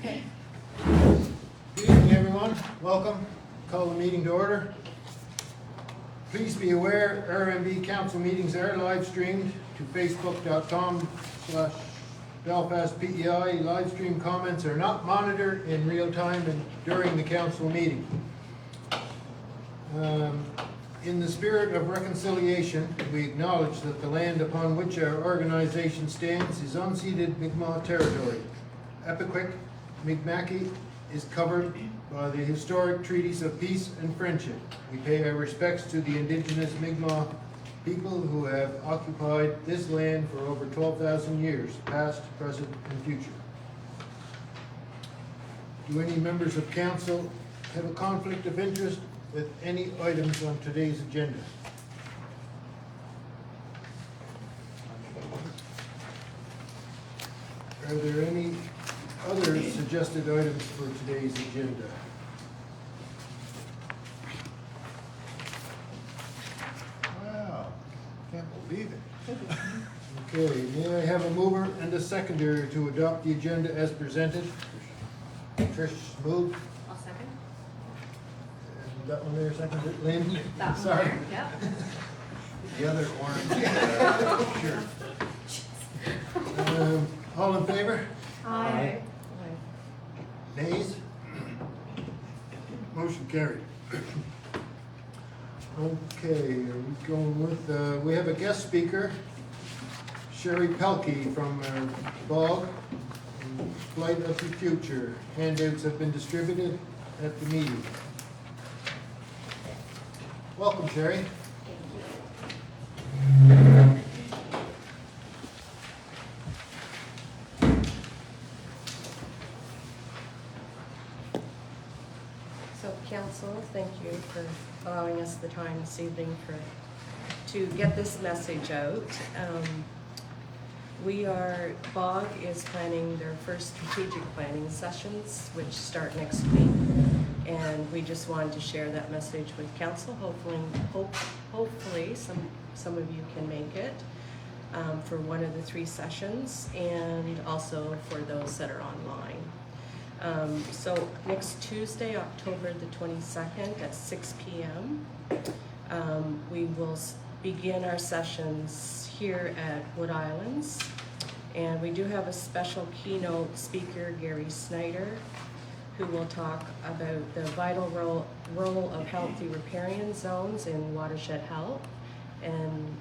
Good evening, everyone. Welcome. Call the meeting to order. Please be aware RMB Council meetings are live streamed to facebook.com/BelfastPEI. Live stream comments are not monitored in real time and during the council meeting. In the spirit of reconciliation, we acknowledge that the land upon which our organization stands is unceded Mi'kmaq territory. Epiquick Mi'kmaqi is covered by the historic treaties of peace and friendship. We pay our respects to the indigenous Mi'kmaq people who have occupied this land for over 12,000 years, past, present, and future. Do any members of council have a conflict of interest with any items on today's agenda? Are there any other suggested items for today's agenda? Wow, can't believe it. Okay, may I have a mover and a seconder to adopt the agenda as presented? Trish moved. I'll second. And that one there seconded. Lynn? That one Sorry. there, yep. The other orange. Sure. All in favor? Aye. Nays? Motion carried. Okay, are we going with, we have a guest speaker, Sherry Pelkey from BOG, Flight of the Future. Handouts have been distributed at the meeting. Welcome, Sherry. So council, thank you for allowing us the time this evening to get this message out. BOG is planning their first strategic planning sessions, which start next week. And we just wanted to share that message with council. Hopefully some of you can make it for one of the 3 sessions, and also for those that are online. So next Tuesday, October the 22nd at 6 p.m., we will begin our sessions here at Wood Islands. And we do have a special keynote speaker, Gary Snyder, who will talk about the vital role of healthy riparian zones in watershed health. And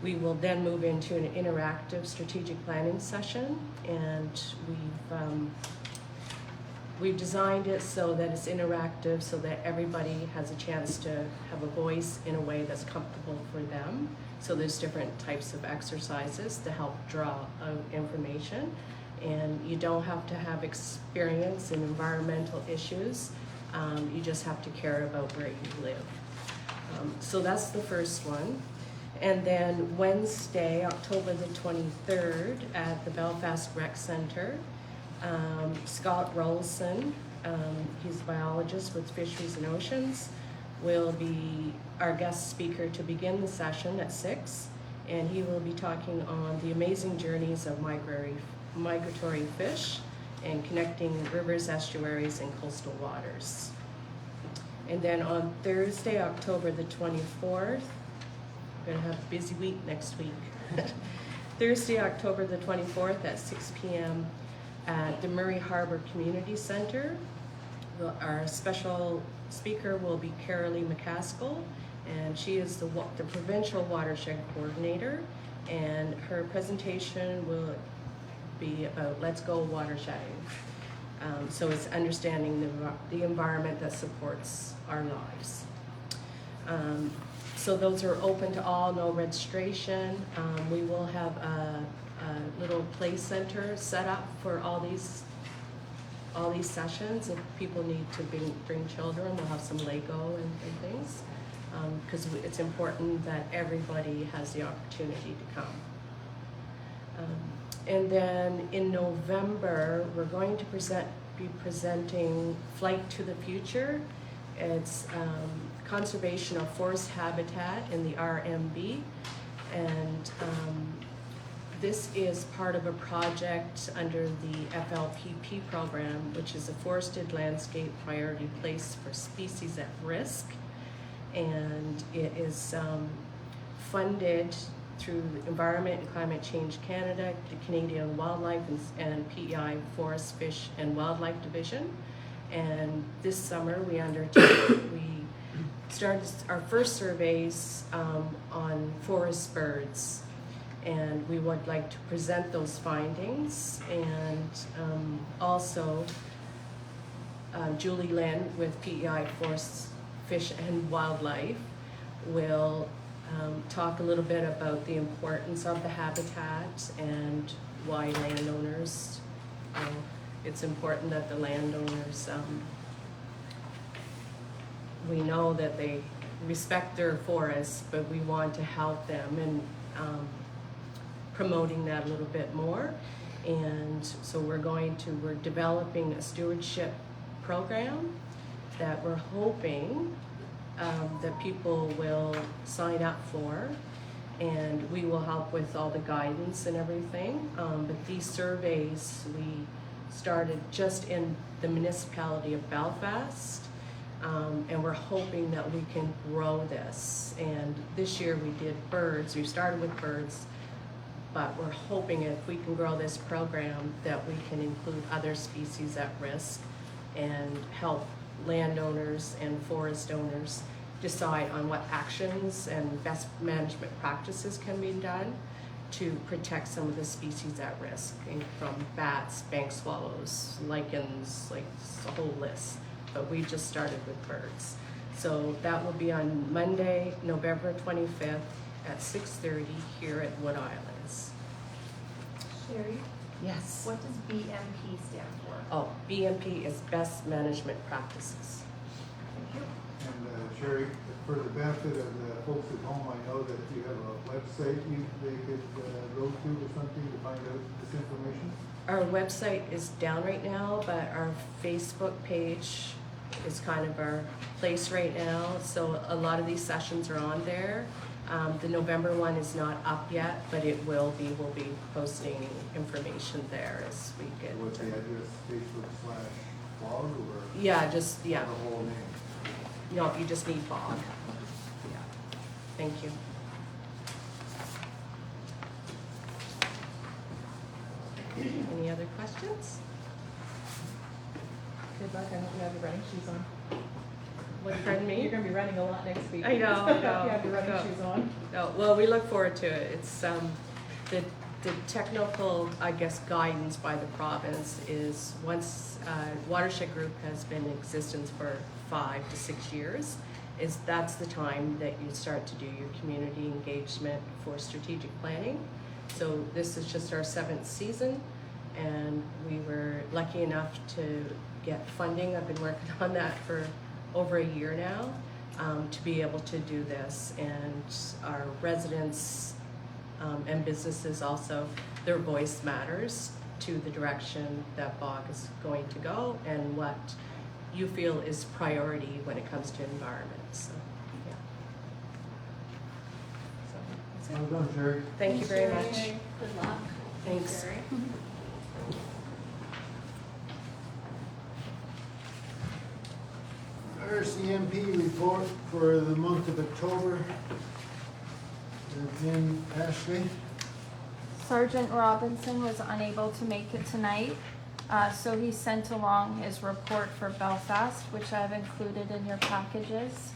we will then move into an interactive strategic planning session, and we've designed it so that it's interactive, so that everybody has a chance to have a voice in a way that's comfortable for them. So there's different types of exercises to help draw out information. And you don't have to have experience in environmental issues. You just have to care about where you live. So that's the first one. And then Wednesday, October the 23rd at the Belfast Rec Center, Scott Rollson, he's a biologist with Fisheries and Oceans, will be our guest speaker to begin the session at 6, and he will be talking on the amazing journeys of migratory fish and connecting rivers, estuaries, and coastal waters. And then on Thursday, October the 24th, we're gonna have a busy week next week. Thursday, October the 24th at 6 p.m. at the Murray Harbor Community Center. Our special speaker will be Carolee McCaskill, and she is the provincial watershed coordinator, and her presentation will be about Let's Go Watershedding. So it's understanding the environment that supports our lives. So those are open to all, no registration. We will have a little play center set up for all these sessions. If people need to bring children, we'll have some Lego and things, because it's important that everybody has the opportunity to come. And then in November, we're going to be presenting Flight to the Future. It's conservation of forest habitat in the RMB, and This is part of a project under the FLPP program, which is a Forested Landscape Priority Place for Species at Risk. And it is funded through Environment and Climate Change Canada, the Canadian Wildlife and PEI Forest, Fish and Wildlife Division. And this summer we started our first surveys on forest birds. And we would like to present those findings. And also Julie Lynn with PEI Forest, Fish and Wildlife will talk a little bit about the importance of the habitat and why landowners, it's important that the landowners, we know that they respect their forests, but we want to help them in promoting that a little bit more. And so we're developing a stewardship program that we're hoping that people will sign up for, and we will help with all the guidance and everything. But these surveys, we started just in the municipality of Belfast, and we're hoping that we can grow this. And this year we did birds, we started with birds, but we're hoping if we can grow this program that we can include other species at risk and help landowners and forest owners decide on what actions and best management practices can be done to protect some of the species at risk, from bats, bank swallows, lichens, like a whole list. But we just started with birds. So that will be on Monday, November 25th at 6:30 here at Wood Islands. Sherry, Yes. what does BMP stand for? Oh, BMP is Best Management Practices. Thank you. And Sherry, for the benefit of the folks at home, I know that you have a website they could go to or something to find out this information. Our website is down right now, but our Facebook page is kind of our place right now. So a lot of these sessions are on there. The November one is not up yet, but it will be. We'll be posting information there as we get. What's the address, Facebook/blog or? Yeah, The whole name. No, you just need Bob. Yeah. Thank you. Any other questions? Good luck, I hope you have your running shoes on. What, pardon me? You're gonna be running a lot next week. I know, I hope you have your running no. shoes on. No, well, we look forward to it. It's the technical, I guess, guidance by the province is once watershed group has been in existence for 5 to 6 years, that's the time that you start to do your community engagement for strategic planning. So this is just our 7th season, and we were lucky enough to get funding. I've been working on that for over a year now, to be able to do this. And our residents and businesses also, their voice matters to the direction that BOG is going to go and what you feel is priority when it comes to environment. So, yeah. So, that's it. Well done, Sherry. Thank you very Sherry. much. Good luck. Thanks. Sherry. RCMP report for the month of October. Again, Ashley. Sergeant Robinson was unable to make it tonight, so he sent along his report for Belfast, which I've included in your packages.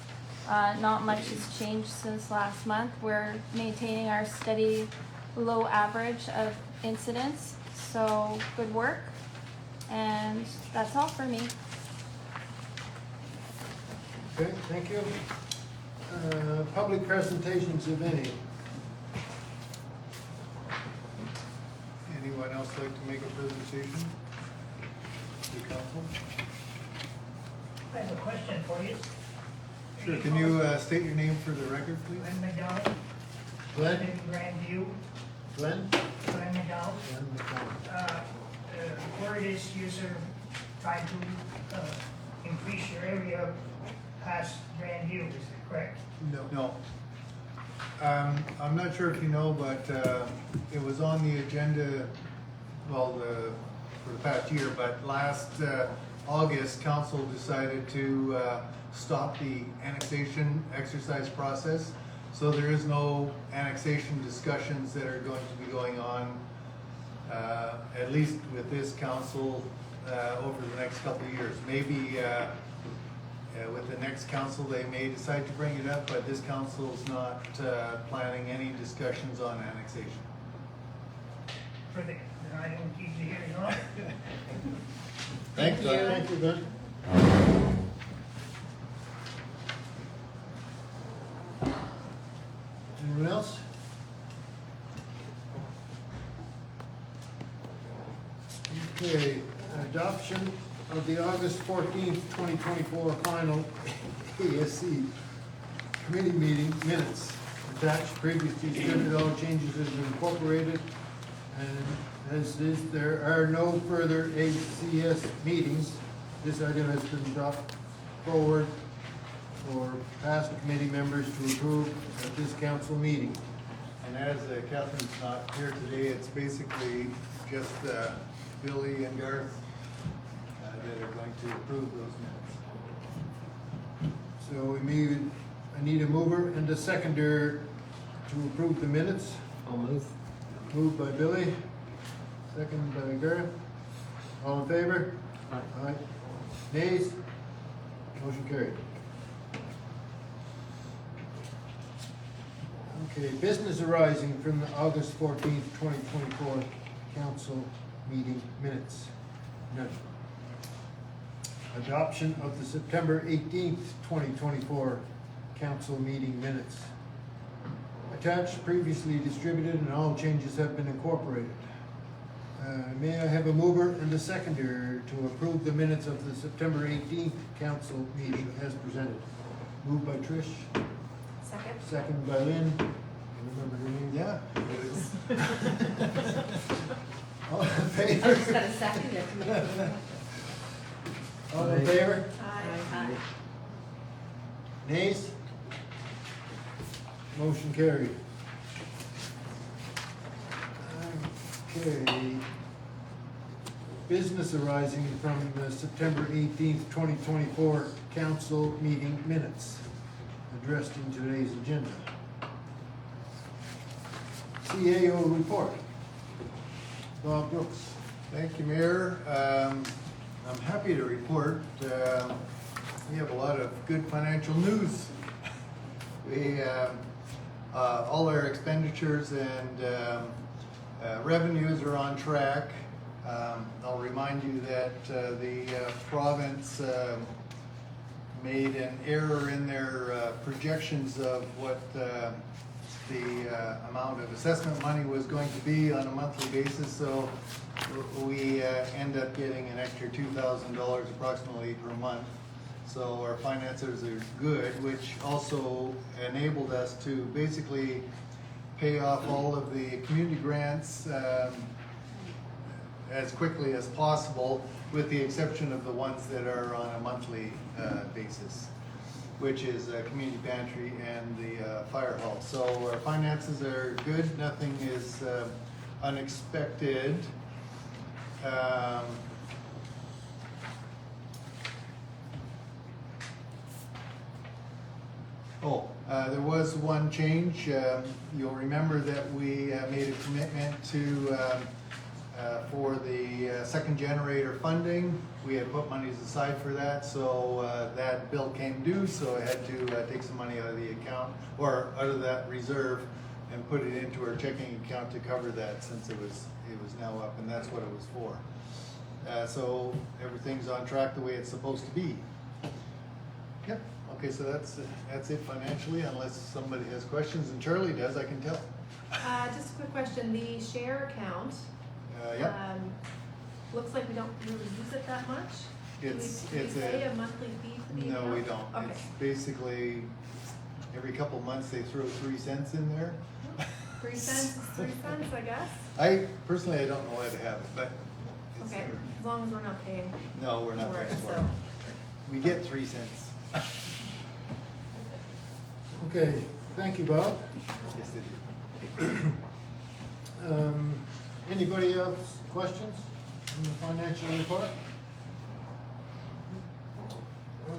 Not much has changed since last month. We're maintaining our steady low average of incidents, so good work. And that's all for me. Okay, thank you. Public presentations, if any. Anyone else like to make a presentation to council? I have a question for you. Sure, can you state your name for the record, please? Glenn McDowell, Glenn? in Grandview, Glenn? Glenn McDowell. Glenn McDonald. The word is you're trying to increase your area past Grandview, is that correct? No. I'm not sure if you know, but it was on the agenda, well, for the past year, but last August, council decided to stop the annexation exercise process. So there is no annexation discussions that are going to be going on, at least with this council, over the next couple of years. Maybe with the next council, they may decide to bring it up, but this council is not planning any discussions on annexation. For the, I don't keep the hearing on. Thanks, Doug. Thank you, Doug. Anyone else? Okay, adoption of the August 14th, 2024 final ASC committee meeting minutes. Attached, previously stated, all changes have been incorporated. And as is, there are no further ACS meetings. This item has been brought forward for past committee members to approve at this council meeting. And as Catherine's not here today, it's basically just Billy and Garth that are going to approve those minutes. So I need a mover and a seconder to approve the minutes. I'll move. Moved by Billy, second by Garth. All in favor? Aye. Aye. Nays? Motion carried. Okay, business arising from the August 14th, 2024 council meeting minutes. None. Adoption of the September 18th, 2024 council meeting minutes. Attached, previously distributed, and all changes have been incorporated. May I have a mover and a seconder to approve the minutes of the September 18th council meeting as presented? Moved by Trish, Second? second by Lynn. Remember her name? Yeah. All in I favor? just got a second there. All in favor? Aye. Nays? Motion carried. Okay. Business arising from the September 18th, 2024 council meeting minutes addressed in today's agenda. CAO report. Bob Brooks. Thank you, Mayor. I'm happy to report we have a lot of good financial news. We all our expenditures and revenues are on track. I'll remind you that the province made an error in their projections of what the amount of assessment money was going to be on a monthly basis, so we end up getting an extra $2,000 approximately per month. So our finances are good, which also enabled us to basically pay off all of the community grants as quickly as possible, with the exception of the ones that are on a monthly basis, which is community pantry and the fire hall. So our finances are good. Nothing is unexpected. There was one change. You'll remember that we made a commitment to for the second generator funding. We had put monies aside for that, so that bill came due, so I had to take some money out of the account, or out of that reserve, and put it into our checking account to cover that, since it was now up, and that's what it was for. So everything's on track the way it's supposed to be. Yep. Okay, so that's it financially, unless somebody has questions, and Charlie does, I can tell. Just a quick question, the share account, Yep. looks like we don't really use it that much. Do we pay a monthly fee for the account? No, we don't. Okay. It's basically, every couple months they throw 3 cents in there. 3 cents is 3 cents, I guess. I don't know why they have it, but it's Okay, there. as long as we're not paying No, we're not for it, paying for it. so. We get 3 cents. Okay, Thank you, Bob. Yes, they do. Anybody else questions on the financial report?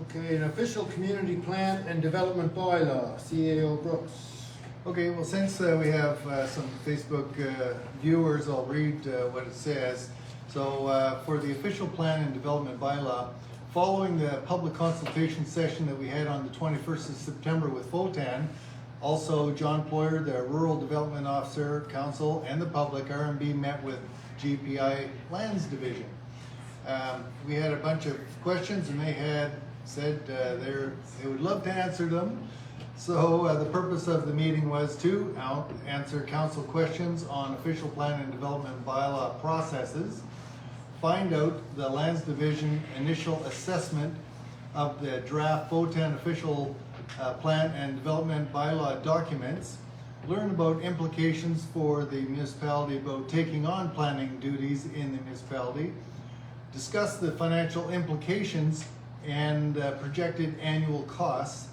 Okay, an official community plan and development bylaw, CAO Brooks. Okay, well, since we have some Facebook viewers, I'll read what it says. So for the official plan and development bylaw, following the public consultation session that we had on the 21st of September with FOTAN, also John Ployer, the Rural Development Officer, Council, and the public, RMB met with GPI Lands Division. We had a bunch of questions and they had said they would love to answer them. So the purpose of the meeting was to answer council questions on official plan and development bylaw processes, find out the Lands Division initial assessment of the draft FOTAN official plan and development bylaw documents, learn about implications for the municipality about taking on planning duties in the municipality, discuss the financial implications and projected annual costs,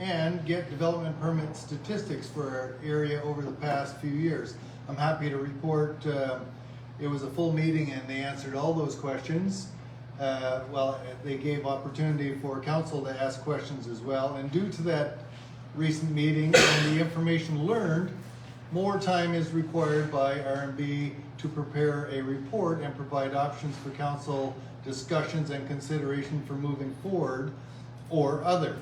and get development permit statistics for our area over the past few years. I'm happy to report it was a full meeting and they answered all those questions. Well, they gave opportunity for council to ask questions as well, and due to that recent meeting and the information learned, more time is required by RMB to prepare a report and provide options for council discussions and consideration for moving forward or other.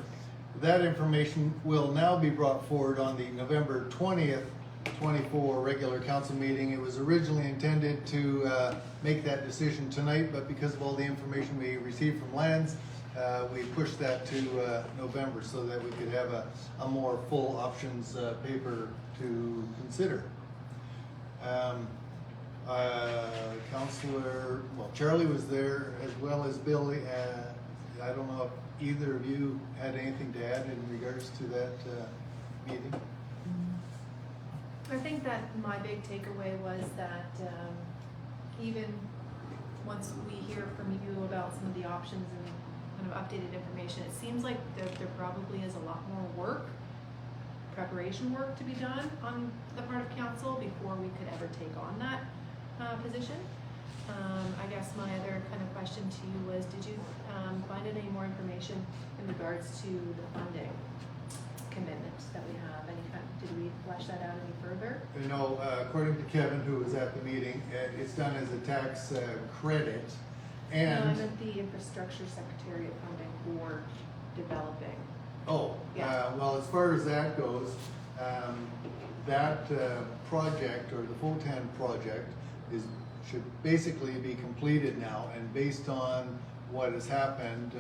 That information will now be brought forward on the November 20th, 24 regular council meeting. It was originally intended to make that decision tonight, but because of all the information we received from Lands, we pushed that to November so that we could have a more full options paper to consider. Councillor, well, Charlie was there as well as Billy. I don't know if either of you had anything to add in regards to that meeting. I think that my big takeaway was that even once we hear from you about some of the options and kind of updated information, it seems like there probably is a lot more work, preparation work to be done on the part of council before we could ever take on that position. I guess my other kind of question to you was, did you find any more information in regards to the funding commitments that we have? Did we flesh that out any further? You know, according to Kevin, who was at the meeting, it's done as a tax credit, and No, I meant the infrastructure secretariat funding for developing. oh, Yeah. well, as far as that goes, that project, or the FOTAN project, should basically be completed now, and based on what has happened,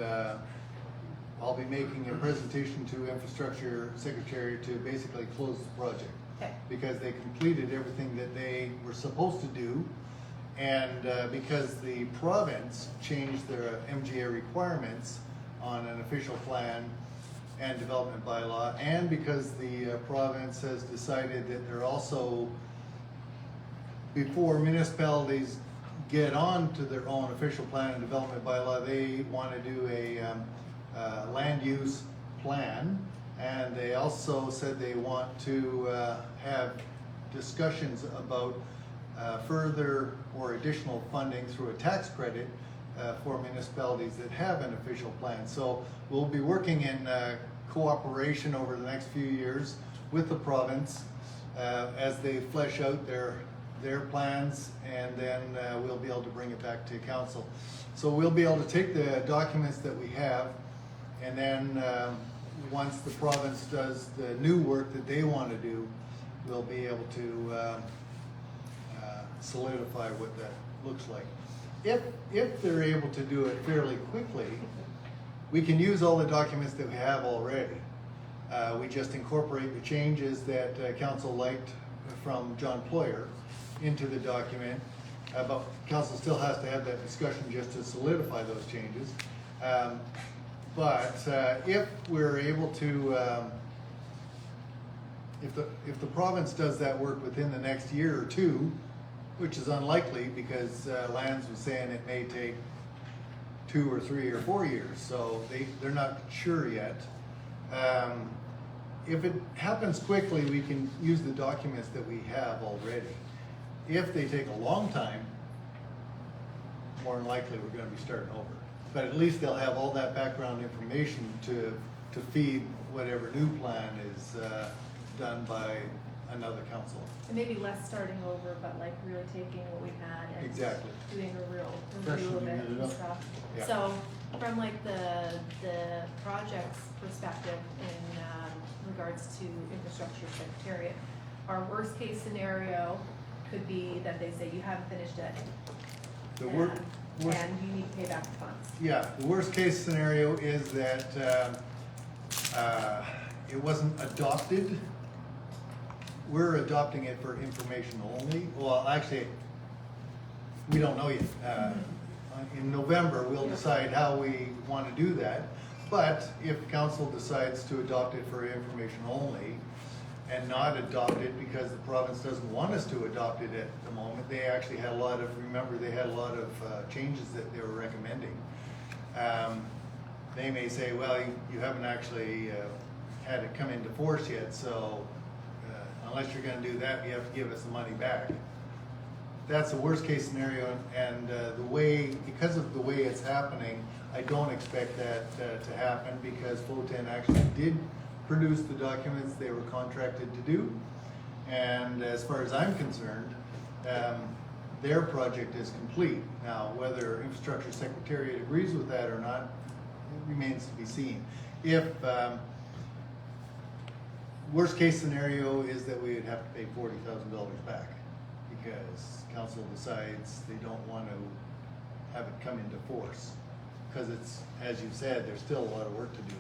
I'll be making a presentation to Infrastructure Secretary to basically close the project. Okay. Because they completed everything that they were supposed to do, and because the province changed their MGA requirements on an official plan and development bylaw, and because the province has decided that they're also, before municipalities get on to their own official plan and development bylaw, they want to do a land use plan, and they also said they want to have discussions about further or additional funding through a tax credit for municipalities that have an official plan. So we'll be working in cooperation over the next few years with the province as they flesh out their plans, and then we'll be able to bring it back to council. So we'll be able to take the documents that we have, and then once the province does the new work that they want to do, we'll be able to solidify what that looks like. If they're able to do it fairly quickly, we can use all the documents that we have already. We just incorporate the changes that council liked from John Ployer into the document, but council still has to have that discussion just to solidify those changes. But if we're able to, if the province does that work within the next year or two, which is unlikely because Lands was saying it may take 2 or 3 or 4 years, so they're not sure yet. if it happens quickly, we can use the documents that we have already. If they take a long time, more than likely we're gonna be starting over. But at least they'll have all that background information to feed whatever new plan is done by another council. And maybe less starting over, but like really taking what we've had and Exactly. doing a real review of Freshening it it and up. stuff. Yeah. So from like the project's perspective in regards to infrastructure secretariat, our worst case scenario could be that they say you haven't finished it The wor- worst- and you need to pay back the funds. Yeah, the worst case scenario is that it wasn't adopted. We're adopting it for information only. Well, actually, we don't know yet. In November, we'll decide how we want to do that. But if council decides to adopt it for information only and not adopt it because the province doesn't want us to adopt it at the moment, they actually had a lot of, remember, they had a lot of changes that they were recommending. They may say, well, you haven't actually had it come into force yet, so unless you're gonna do that, you have to give us the money back. That's the worst case scenario, and because of the way it's happening, I don't expect that to happen, because FOTEN actually did produce the documents they were contracted to do. And as far as I'm concerned, their project is complete. Now, whether Infrastructure Secretariat agrees with that or not, it remains to be seen. If worst case scenario is that we would have to pay $40,000 back because council decides they don't want to have it come into force. Because it's, as you said, there's still a lot of work to do.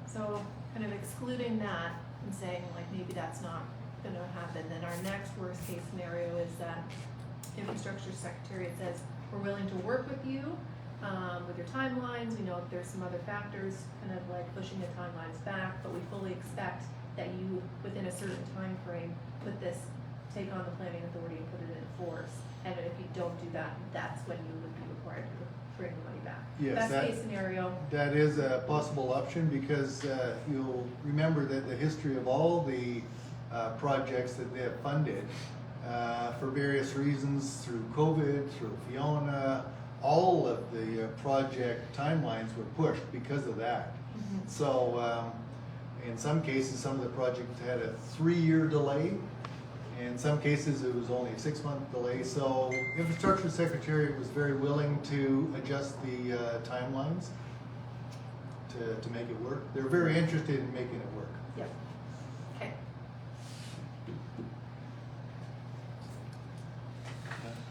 So kind of excluding that and saying like maybe that's not gonna happen, then our next worst case scenario is that infrastructure secretariat says, we're willing to work with you with your timelines. We know that there's some other factors kind of like pushing the timelines back, but we fully expect that you, within a certain time frame, take on the planning authority and put it in force. And if you don't do that, that's when you would be required to bring the money back. Yes, Best case scenario. That is a possible option, because you'll remember that the history of all the projects that they have funded for various reasons, through COVID, through Fiona, all of the project timelines were pushed because of that. Mhm. So in some cases, some of the projects had a 3-year delay. In some cases, it was only a 6-month delay. So Infrastructure Secretariat was very willing to adjust the timelines to make it work. They're very interested in making it work. Yep. Okay.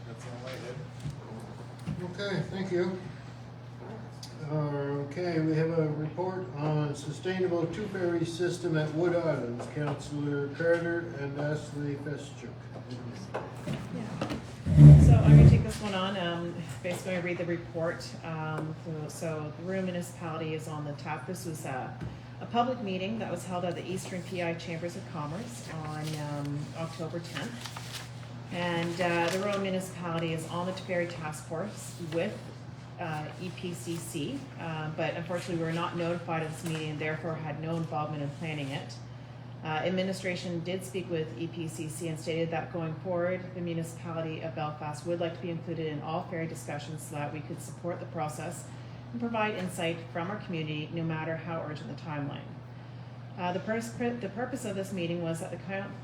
That's all I had. Okay, thank you. Okay, we have a report on sustainable two-ferry system at Wood Islands. Councillor Carter and Ashley Feschuk. So I'm gonna take this one on, basically I read the report. So the Rural Municipality is on the top. This was a public meeting that was held at the Eastern PI Chambers of Commerce on October 10th. And the Rural Municipality is on the Ferry Task Force with EPCC, but unfortunately we were not notified of this meeting and therefore had no involvement in planning it. Administration did speak with EPCC and stated that going forward, the municipality of Belfast would like to be included in all ferry discussions so that we could support the process and provide insight from our community, no matter how urgent the timeline. The purpose of this meeting was that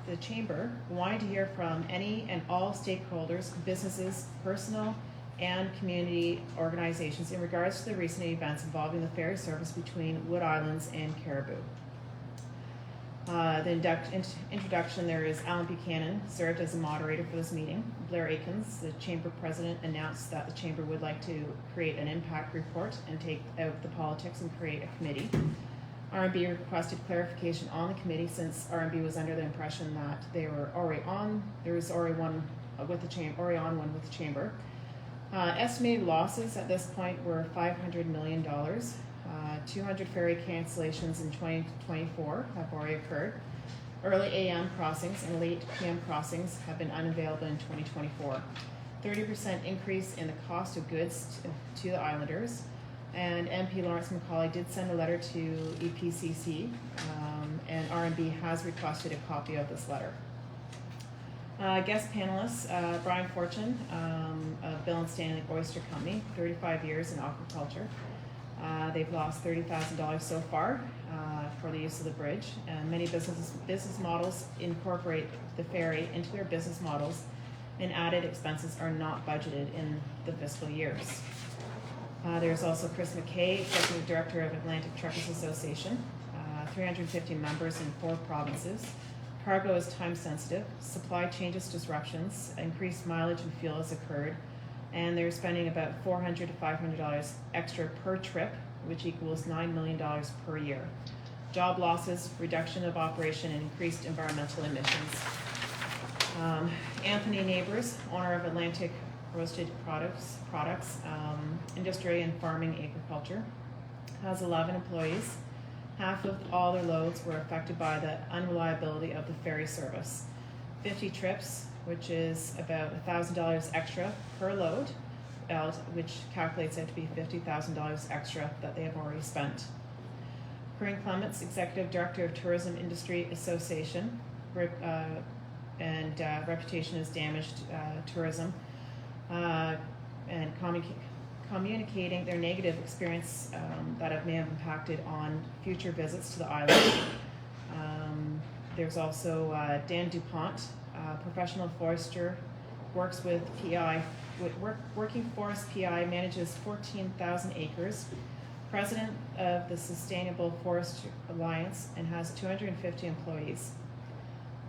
the Chamber wanted to hear from any and all stakeholders, businesses, personal and community organizations in regards to the recent events involving the ferry service between Wood Islands and Caribou. The introduction, there is Alan Buchanan, served as a moderator for this meeting. Blair Akins, the Chamber President, announced that the Chamber would like to create an impact report and take out the politics and create a committee. RMB requested clarification on the committee since RMB was under the impression that they were already on. There was already one with the Chamber. Estimated losses at this point were $500 million. 200 ferry cancellations in 2024 have already occurred. Early AM crossings and late PM crossings have been unavailable in 2024. 30% increase in the cost of goods to the islanders. And MP Lawrence Macaulay did send a letter to EPCC and RMB has requested a copy of this letter. Guest panelists, Brian Fortune of Bill and Stanley Oyster Company, 35 years in aquaculture. They've lost $30,000 so far for the use of the bridge. And many business models incorporate the ferry into their business models, and added expenses are not budgeted in the fiscal years. There's also Chris McKay, Executive Director of Atlantic Truckers Association, 350 members in 4 provinces. Cargo is time sensitive, supply changes disruptions, increased mileage and fuel has occurred, and they're spending about $400 to $500 extra per trip, which equals $9 million per year. Job losses, reduction of operation, and increased environmental emissions. Anthony Neighbors, owner of Atlantic Roasted Products, Industry and Farming Agriculture, has 11 employees. Half of all their loads were affected by the unreliability of the ferry service. 50 trips, which is about $1,000 extra per load, which calculates out to be $50,000 extra that they have already spent. Corinne Clements, Executive Director of Tourism Industry Association, and reputation is damaged tourism, and communicating their negative experience that may have impacted on future visits to the island. There's also Dan DuPont, professional forester, works with PI, Working Forest PI, manages 14,000 acres, president of the Sustainable Forest Alliance, and has 250 employees.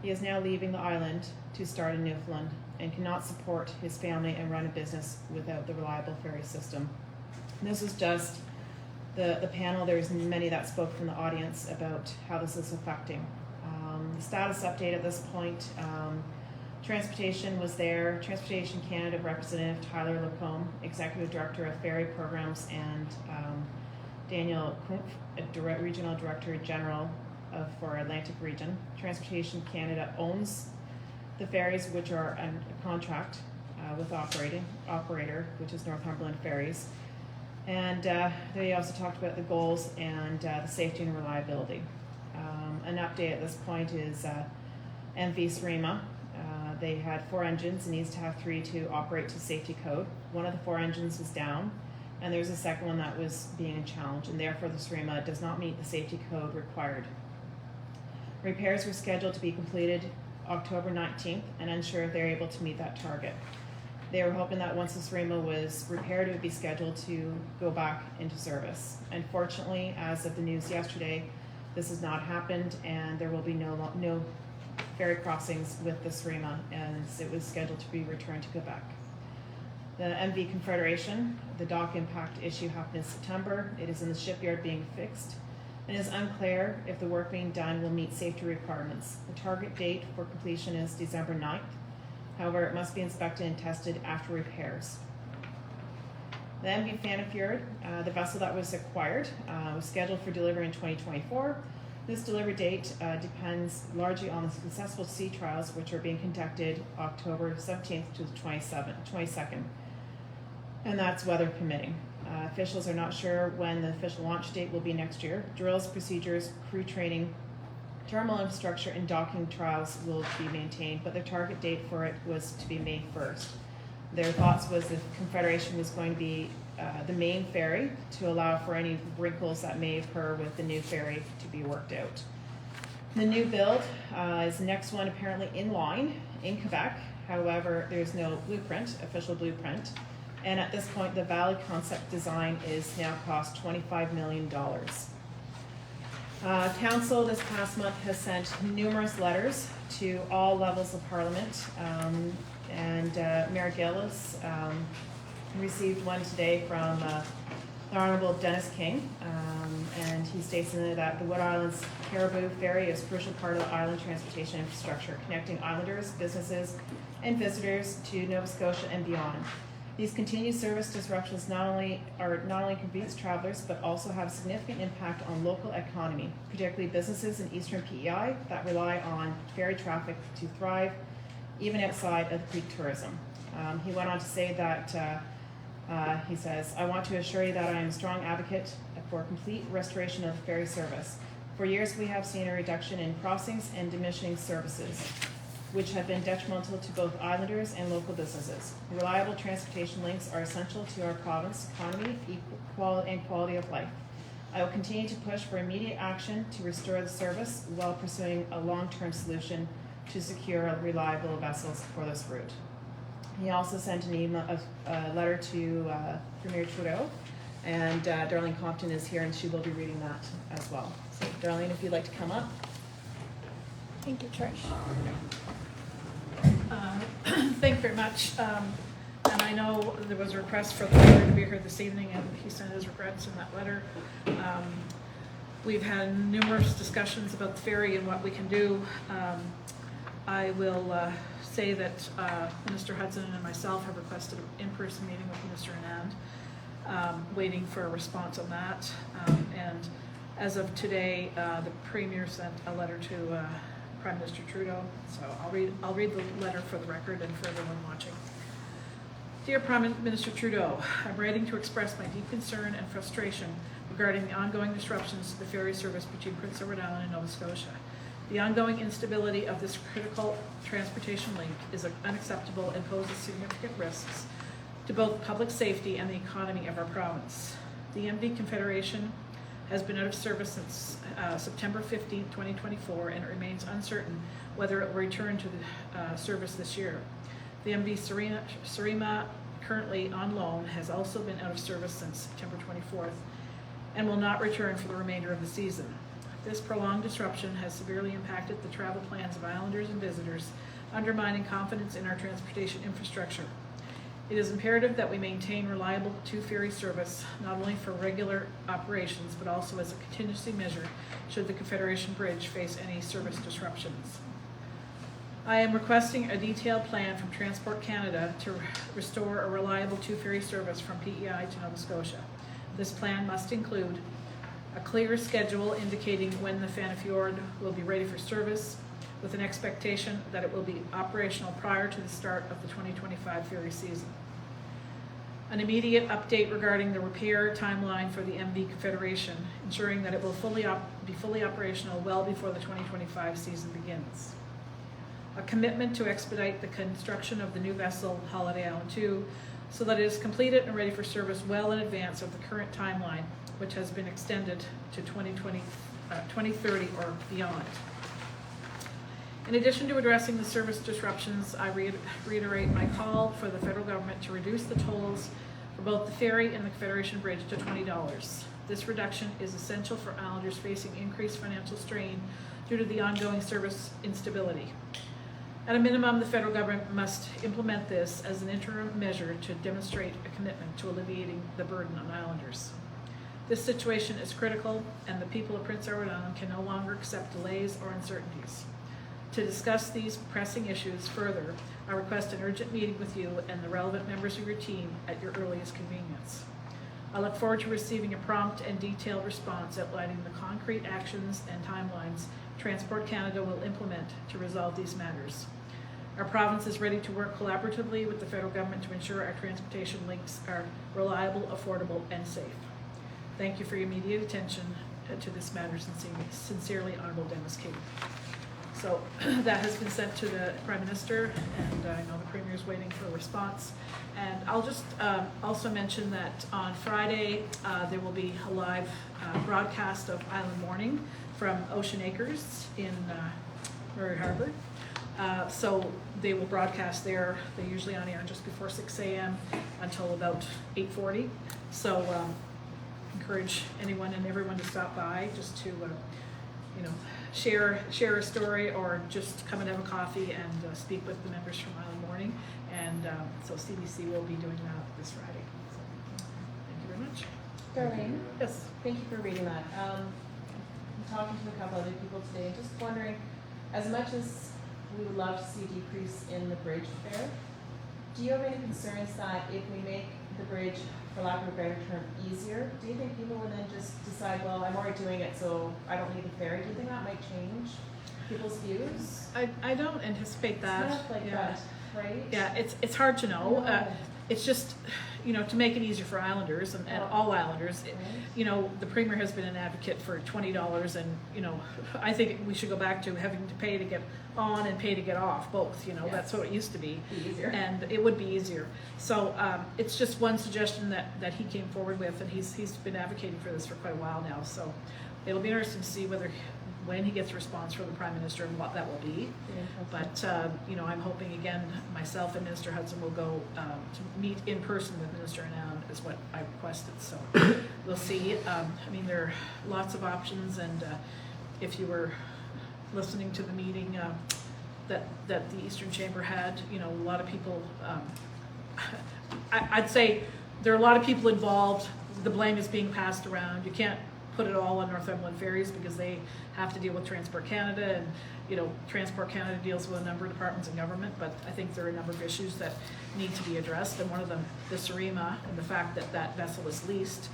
He is now leaving the island to start in Newfoundland and cannot support his family and run a business without the reliable ferry system. And this is just the panel. There's many that spoke from the audience about how this is affecting. The status update at this point, Transportation was there. Transportation Canada Representative Tyler Lacombe, Executive Director of Ferry Programs, and Daniel Kumpf, Regional Director General for Atlantic Region. Transportation Canada owns the ferries, which are a contract with operator, which is Northumberland Ferries. And they also talked about the goals and the safety and reliability. An update at this point is MV Surima. They had 4 engines and needs to have 3 to operate to safety code. One of the 4 engines was down, and there's a second one that was being challenged, and therefore the Surima does not meet the safety code required. Repairs were scheduled to be completed October 19th, and unsure if they're able to meet that target. They were hoping that once the Surima was repaired, it would be scheduled to go back into service. Unfortunately, as of the news yesterday, this has not happened, and there will be no ferry crossings with the Surima, and it was scheduled to be returned to Quebec. The MV Confederation, the dock impact issue happened in September. It is in the shipyard being fixed. It is unclear if the work being done will meet safety requirements. The target date for completion is December 9th. However, it must be inspected and tested after repairs. The MV Fanafjord, the vessel that was acquired, was scheduled for delivery in 2024. This delivery date depends largely on the successful sea trials, which are being conducted October 17th to the 22nd, and that's weather permitting. Officials are not sure when the official launch date will be next year. Drills, procedures, crew training, terminal infrastructure, and docking trials will be maintained, but their target date for it was to be May 1st. Their thoughts was the Confederation was going to be the main ferry to allow for any wrinkles that may occur with the new ferry to be worked out. The new build is the next one apparently in line in Quebec. However, there's no blueprint, official blueprint. And at this point, the Valley concept design is now cost $25 million. Council this past month has sent numerous letters to all levels of Parliament, and Mayor Gillis received one today from the Honourable Dennis King, and he states in it that the Wood Islands Caribou Ferry is a crucial part of the island transportation infrastructure, connecting islanders, businesses, and visitors to Nova Scotia and beyond. These continued service disruptions not only inconvenience travelers, but also have a significant impact on local economy, particularly businesses in Eastern PEI that rely on ferry traffic to thrive, even outside of peak tourism. He went on to say that, he says, "I want to assure you that I am a strong advocate for complete restoration of the ferry service. For years, we have seen a reduction in crossings and diminishing services, which have been detrimental to both islanders and local businesses. Reliable transportation links are essential to our province economy and quality of life. I will continue to push for immediate action to restore the service while pursuing a long-term solution to secure reliable vessels for this route. He also sent an email, a letter to Premier Trudeau, and Darlene Compton is here and she will be reading that as well. So Darlene, if you'd like to come up. Thank you, Trish. Thank you very much. And I know there was a request for the mayor to be here this evening, and he sent his regrets in that letter. We've had numerous discussions about the ferry and what we can do. I will say that Minister Hudson and myself have requested an in-person meeting with Minister Anand, waiting for a response on that. And as of today, the Premier sent a letter to Prime Minister Trudeau. So I'll read the letter for the record and for everyone watching. Dear Prime Minister Trudeau, I'm writing to express my deep concern and frustration regarding the ongoing disruptions to the ferry service between Prince Edward Island and Nova Scotia. The ongoing instability of this critical transportation link is unacceptable and poses significant risks to both public safety and the economy of our province. The MD Confederation has been out of service since September 15, 2024, and it remains uncertain whether it will return to the service this year. The MV Surima, currently on loan, has also been out of service since September 24th and will not return for the remainder of the season. This prolonged disruption has severely impacted the travel plans of islanders and visitors, undermining confidence in our transportation infrastructure. It is imperative that we maintain reliable two-ferry service, not only for regular operations, but also as a contingency measure should the Confederation Bridge face any service disruptions. I am requesting a detailed plan from Transport Canada to restore a reliable two-ferry service from PEI to Nova Scotia. This plan must include a clear schedule indicating when the Fanafjord will be ready for service, with an expectation that it will be operational prior to the start of the 2025 ferry season. An immediate update regarding the repair timeline for the MV Confederation, ensuring that it will be fully operational well before the 2025 season begins. A commitment to expedite the construction of the new vessel, Holiday Island 2, so that it is completed and ready for service well in advance of the current timeline, which has been extended to 2030 or beyond. In addition to addressing the service disruptions, I reiterate my call for the federal government to reduce the tolls for both the ferry and the Confederation Bridge to $20. This reduction is essential for islanders facing increased financial strain due to the ongoing service instability. At a minimum, the federal government must implement this as an interim measure to demonstrate a commitment to alleviating the burden on islanders. This situation is critical, and the people of Prince Edward Island can no longer accept delays or uncertainties. To discuss these pressing issues further, I request an urgent meeting with you and the relevant members of your team at your earliest convenience. I look forward to receiving a prompt and detailed response outlining the concrete actions and timelines Transport Canada will implement to resolve these matters. Our province is ready to work collaboratively with the federal government to ensure our transportation links are reliable, affordable, and safe. Thank you for your immediate attention to this matter. Sincerely, Honorable Dennis King. So that has been sent to the Prime Minister, and I know the Premier is waiting for a response. And I'll just also mention that on Friday there will be a live broadcast of Island Morning from Ocean Acres in Murray Harbour. So they will broadcast there. They're usually on air just before 6 a.m. until about 8:40. So encourage anyone and everyone to stop by just to share a story, or just come and have a coffee and speak with the members from Island Morning. And so CBC will be doing that this Friday. So thank you very much. Darlene, Yes. thank you for reading that. I'm talking to a couple other people today, just wondering, as much as we would love to see a decrease in the bridge fare, do you have any concerns that if we make the bridge, for lack of a better term, easier, do you think people would then just decide, well, I'm already doing it, so I don't need the ferry? Do you think that might change people's views? I don't anticipate that. It's not like that, right? Yeah, it's hard to know. No. it's just, you know, to make it easier for Islanders and all Islanders. You know, the Premier has been an advocate for $20, and, you know, I think we should go back to having to pay to get on and pay to get off, both, you know, that's what it used to be. Easier. And it would be easier. So it's just one suggestion that he came forward with, and he's been advocating for this for quite a while now. So it'll be interesting to see when he gets a response from the Prime Minister and what that will be. But, you know, I'm hoping again, myself and Minister Hudson will go to meet in person with Minister Anand is what I requested. So we'll see. I mean, there are lots of options, and if you were listening to the meeting that the Eastern Chamber had, you know, a lot of people, I'd say there are a lot of people involved. The blame is being passed around. You can't put it all on Northumberland Ferries because they have to deal with Transport Canada, and, you know, Transport Canada deals with a number of departments in government, but I think there are a number of issues that need to be addressed, and one of them, the Sarima, and the fact that that vessel is leased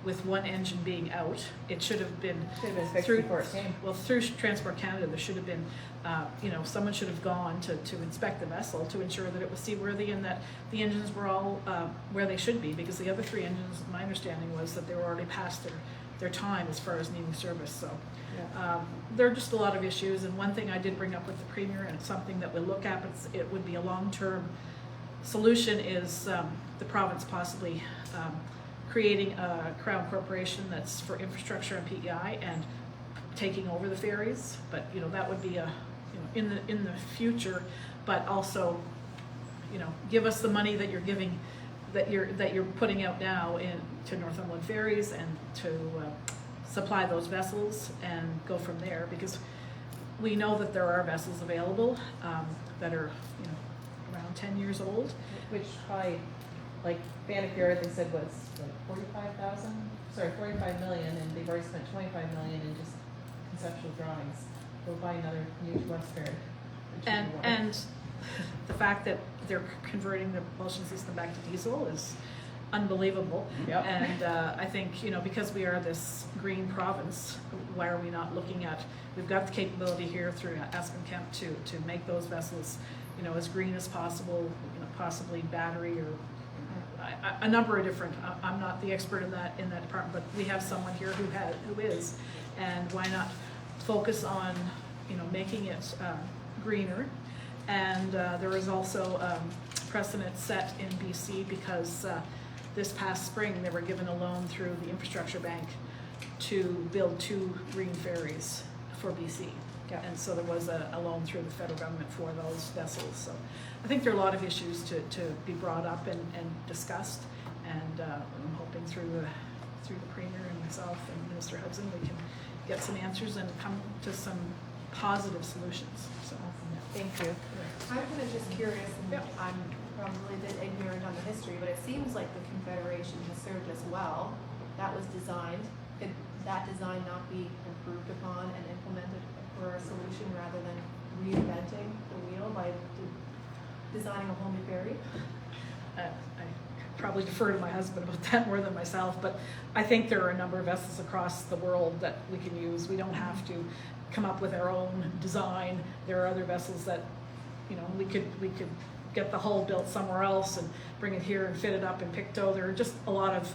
with one engine being out. It should have been fixed through, before it came. well, through Transport Canada, there should have been, you know, someone should have gone to inspect the vessel to ensure that it was seaworthy and that the engines were all where they should be, because the other 3 engines, my understanding was that they were already past their time as far as needing service. So there are just a lot of issues, and one thing I did bring up with the Premier, and it's something that we'll look at, but it would be a long-term solution, is the province possibly creating a Crown corporation that's for infrastructure and PEI and taking over the ferries. But, you know, that would be in the future, but also, you know, give us the money that you're giving, that you're putting out now to Northumberland Ferries, and to supply those vessels and go from there, because we know that there are vessels available that are, you know, around 10 years old. Which probably, like Bannock they said was like 45 million, and they've already spent 25 million in just conceptual drawings. We'll buy another huge West Ferry. And the fact that they're converting the propulsion system back to diesel is unbelievable. Yep. And I think, you know, because we are this green province, why are we not looking at, we've got the capability here through Aspen Kemp to make those vessels, you know, as green as possible, you know, possibly battery or a number of different, I'm not the expert in that department, but we have someone here who is, and why not focus on, you know, making it greener. And there is also precedent set in BC, because this past spring they were given a loan through the Infrastructure Bank to build 2 green ferries for BC. Yeah. And so there was a loan through the federal government for those vessels. So I think there are a lot of issues to be brought up and discussed, and I'm hoping through the Premier and myself and Minister Hudson we can get some answers and come to some positive solutions. So Thank you. I'm kind of just curious, and Yeah. I'm probably a bit ignorant on the history, but it seems like the Confederation has served us well. That was designed. Could that design not be improved upon and implemented for a solution rather than reinventing the wheel by designing a whole new ferry? I probably defer to my husband about that more than myself, but I think there are a number of vessels across the world that we can use. We don't have to come up with our own design. There are other vessels that, you know, we could get the hull built somewhere else and bring it here and fit it up in Pictou. There are just a lot of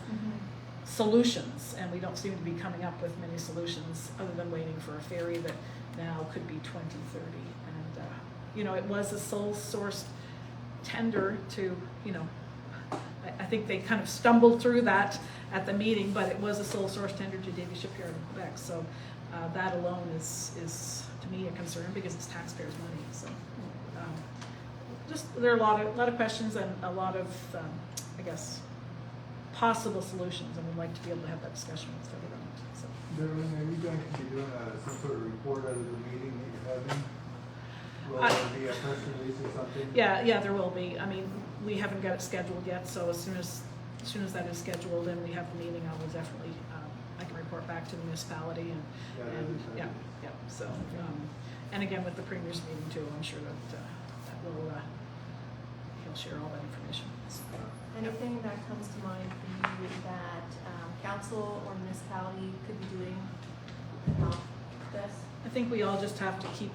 solutions, and we don't seem to be coming up with many solutions other than waiting for a ferry that now could be 2030. And you know, it was a sole source tender to, you know, I think they kind of stumbled through that at the meeting, but it was a sole source tender to Davie Shipyard in Quebec. So that alone is to me a concern, because it's taxpayers' money. So just there are a lot of questions and a lot of I guess possible solutions, and we'd like to be able to have that discussion with the federal government. So. Darlene, are you going to be doing some sort of report out of the meeting that you're having? Will there be a press release or something? Yeah, there will be. I mean, we haven't got it scheduled yet, so as soon as that is scheduled and we have the meeting, I will definitely I can report back to the municipality and yeah. So and again with the Premier's meeting too, I'm sure that will he'll share all that information. Anything that comes to mind for you that council or municipality could be doing to help this? I think we all just have to keep,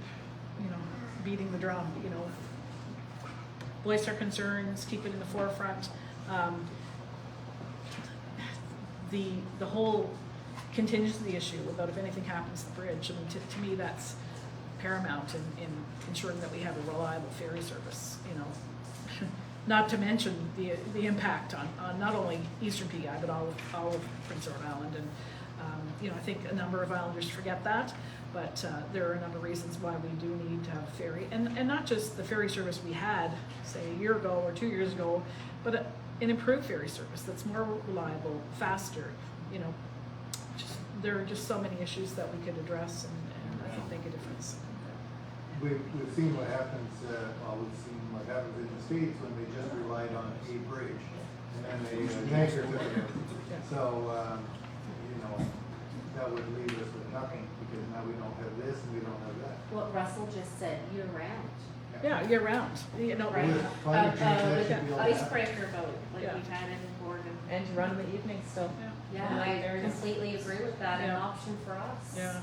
you know, beating the drum, you know, voice our concerns, keep it in the forefront, The whole contingency issue about if anything happens to the bridge, I mean, to me, that's paramount in ensuring that we have a reliable ferry service, you know. Not to mention the impact on not only Eastern PEI, but all of Prince Edward Island. And, you know, I think a number of islanders forget that, but there are a number of reasons why we do need to have ferry. And not just the ferry service we had, say, a year ago or 2 years ago, but an improved ferry service that's more reliable, faster, you know. There are just so many issues that we could address and I think make a difference. We've seen what happens, we've seen what happens in the States when they just relied on a bridge, and then they anchor to it. So, you know, that would leave us with nothing, because now we don't have this and we don't have that. What Russell just said, year round. Yeah, year round, you know. Right. With climate change, that should be all that. Icebreaker boat, like Yeah. we've had in Oregon. And to run in the evening still. Yeah, I completely agree with that, an Yeah. option for us. Yeah,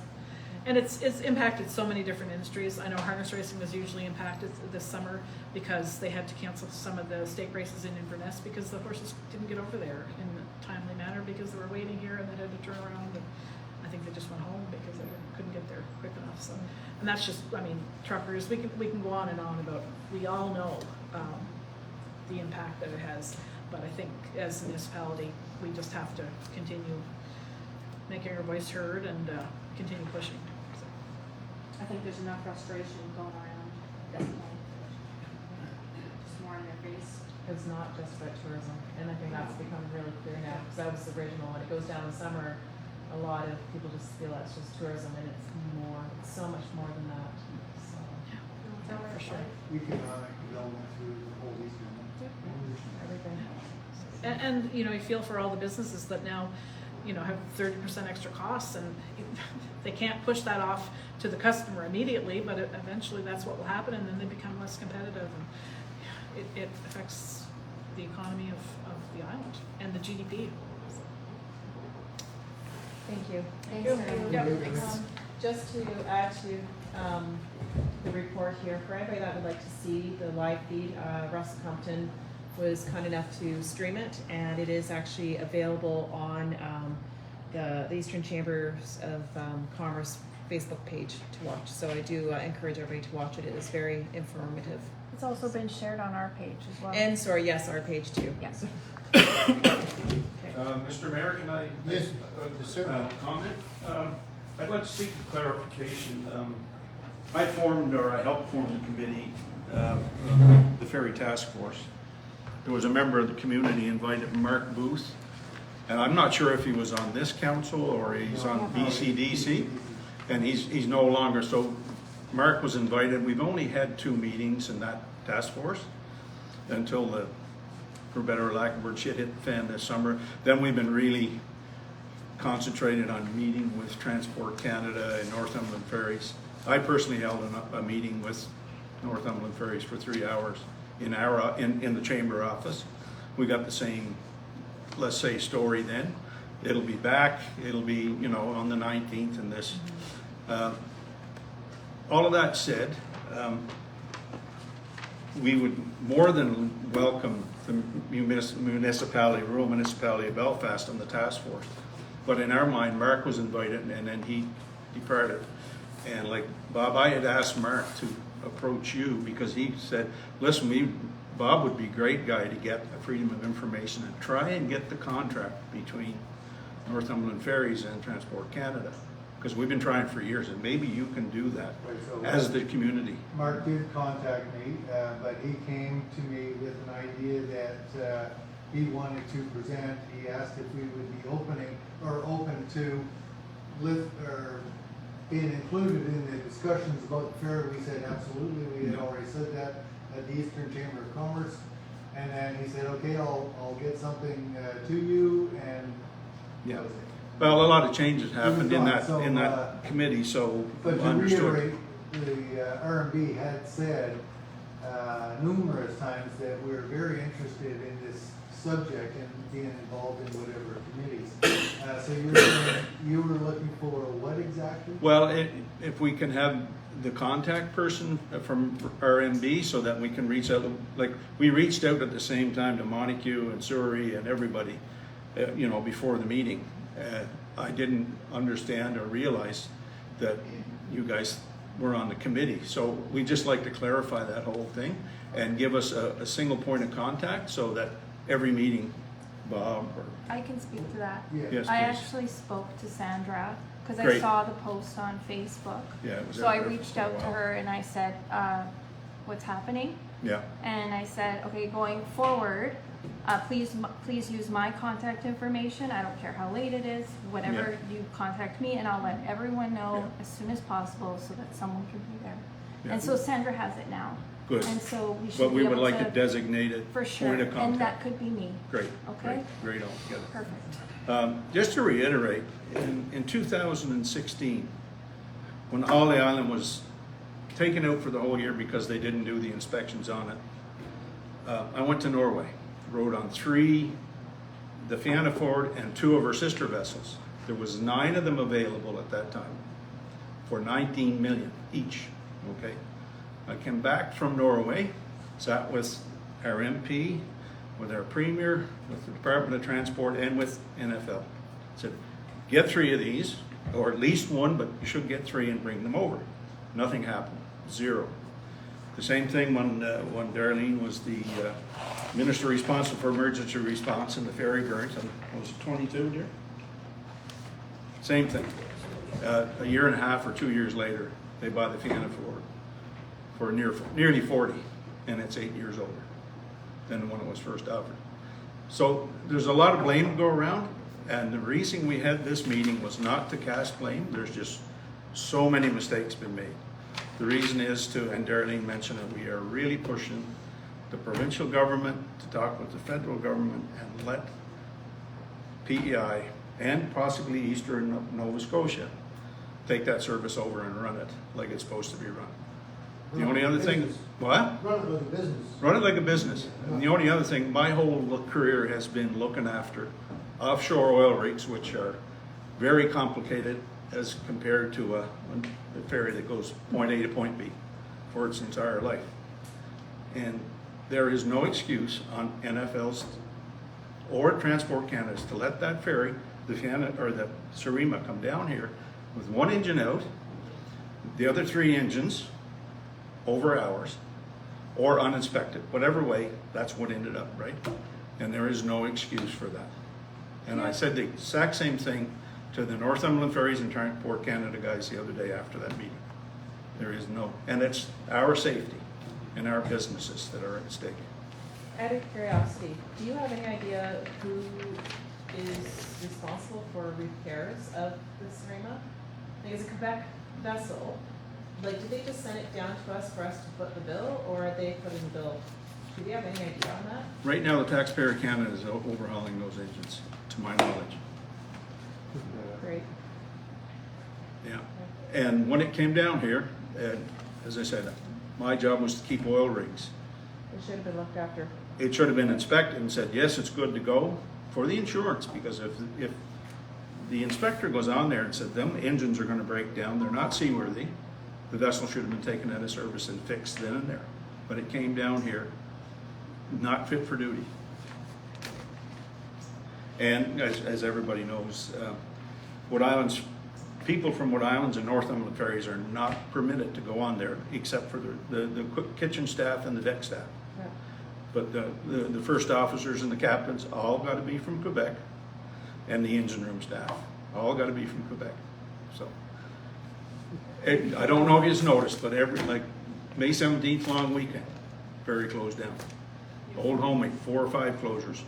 and it's impacted so many different industries. I know harness racing was usually impacted this summer because they had to cancel some of the stake races in Inverness because the horses didn't get over there in a timely manner because they were waiting here and they had to turn around. And I think they just went home because they couldn't get there quick enough. So, and that's just, I mean, truckers. We can go on and on about. We all know the impact that it has. But I think as a municipality, we just have to continue making our voice heard and continue pushing. So. I think there's enough frustration going around, definitely. Just more in their face. It's not just about tourism, and I think that's become really clear now, because that was the original, when it goes down in summer, a lot of people just feel that's just tourism, and it's so much more than that, so. For sure. Economic development through the whole Eastern. Everything. And you know, you feel for all the businesses that now, you know, have 30% extra costs, and they can't push that off to the customer immediately, but eventually that's what will happen, and then they become less competitive, and it affects the economy of the island and the GDP. Thank you. Thanks, Yeah. Mary. Just to add to the report here, for anybody that would like to see the live feed, Russ Compton was kind enough to stream it, and it is actually available on the Eastern Chambers of Commerce Facebook page to watch. So I do encourage everybody to watch it. It is very informative. It's also been shared on our page as well. And sorry, yes, our page too. Yes. Mr. Mayor, can I Yes, make sir. a comment? I'd like to seek clarification. I helped form the committee, the Ferry Task Force. There was a member of the community invited, Mark Booth, and I'm not sure if he was on this council or he's on BCDC, and he's no longer. So Mark was invited. We've only had 2 meetings in that task force until the, for better or lack of a word, shit hit the fan this summer. Then we've been really concentrated on meeting with Transport Canada and Northumberland Ferries. I personally held a meeting with Northumberland Ferries for 3 hours in the chamber office. We got the same, let's say, story then. It'll be back. It'll be, you know, on the 19th and this. All of that said, we would more than welcome the rural municipality of Belfast on the task force. But in our mind, Mark was invited and then he departed. And like Bob, I had asked Mark to approach you because he said, listen, Bob would be a great guy to get a freedom of information and try and get the contract between Northumberland Ferries and Transport Canada. Because we've been trying for years, and maybe you can do that Right, so as the community. Mark did contact me, but he came to me with an idea that he wanted to present. He asked if we would be open to being included in the discussions about the fair. We said absolutely. We had already said that at the Eastern Chamber of Commerce, and then he said, okay, I'll get something to you, and Yeah. that was it. Well, a lot of changes happened in that So, committee, so But to understood. reiterate, the RMB had said numerous times that we're very interested in this subject and being involved in whatever committees. So you were looking for what exactly? Well, if we can have the contact person from RMB so that we can reach out, like, we reached out at the same time to Montague and Surrey and everybody, you know, before the meeting. I didn't understand or realize that you guys were on the committee. So we just like to clarify that whole thing and give us a single point of contact so that every meeting, Bob or. I can speak to that. Yes, I please. actually spoke to Sandra because I Great. saw the post on Facebook. Yeah, it was So out I there reached for a out to while. her and I said, what's happening? Yeah, And I said, okay, going forward, please use my contact information. I don't care how late it is, whatever, you contact me and I'll let everyone know as soon as possible so that someone can be there. Yeah. And so Sandra has it now. good. And so we should But be we would able like a to, designated for sure, point of and that contact. could be me. Great, Okay. great altogether. Perfect. Just to reiterate, in 2016, when Ollie Island was taken out for the whole year because they didn't do the inspections on it, I went to Norway, rode on 3, the Fianna Ford and 2 of her sister vessels. There was 9 of them available at that time for 19 million each, okay? I came back from Norway, sat with our MP, with our Premier, with the Department of Transport, and with NFL. Said, get 3 of these, or at least 1, but you should get 3 and bring them over. Nothing happened, 0. The same thing when Darlene was the minister responsible for emergency response in the ferry burns. Was it 22, dear? Same thing. A year and a half or 2 years later, they buy the Fianna Ford for nearly 40, and it's 8 years older than when it was first offered. So there's a lot of blame to go around, and the reason we had this meeting was not to cast blame. There's just so many mistakes been made. The reason is to, and Darlene mentioned it, we are really pushing the provincial government to talk with the federal government and let PEI and possibly Eastern Nova Scotia take that service over and run it like it's supposed to be run. The only other thing, what? Run it like a business. Run it like a business. And the only other thing, my whole career has been looking after offshore oil rigs, which are very complicated as compared to a ferry that goes point A to point B for its entire life. And there is no excuse on NFL's or Transport Canada's to let that ferry, the Fianna or the Surima, come down here with 1 engine out, the other 3 engines over hours, or uninspected. Whatever way, that's what ended up, right? And there is no excuse for that. And I said the exact same thing to the Northumberland Ferries and Transport Canada guys the other day after that meeting. There is no, and it's our safety and our businesses that are at stake. Out of curiosity, do you have any idea who is responsible for repairs of the Surima? Like, it's a Quebec vessel. Like, did they just send it down to us for us to foot the bill, or are they putting the bill? Do we have any idea on that? Right now, the taxpayer Canada is overhauling those engines, to my knowledge. Great. Yeah. And when it came down here, and as I said, my job was to keep oil rigs. It should have been looked after. It should have been inspected and said, yes, it's good to go for the insurance, because if the inspector goes on there and said, them engines are gonna break down, they're not seaworthy, the vessel should have been taken out of service and fixed then and there. But it came down here, not fit for duty. And as everybody knows, Wood Islands, people from Wood Islands and Northumberland ferries are not permitted to go on there except for the kitchen staff and the deck staff. Yeah. But the first officers and the captains all got to be from Quebec, and the engine room staff all got to be from Quebec. So I don't know if you've noticed, but like May 17th long weekend, ferry closed down. Old Home, 4 or 5 closures.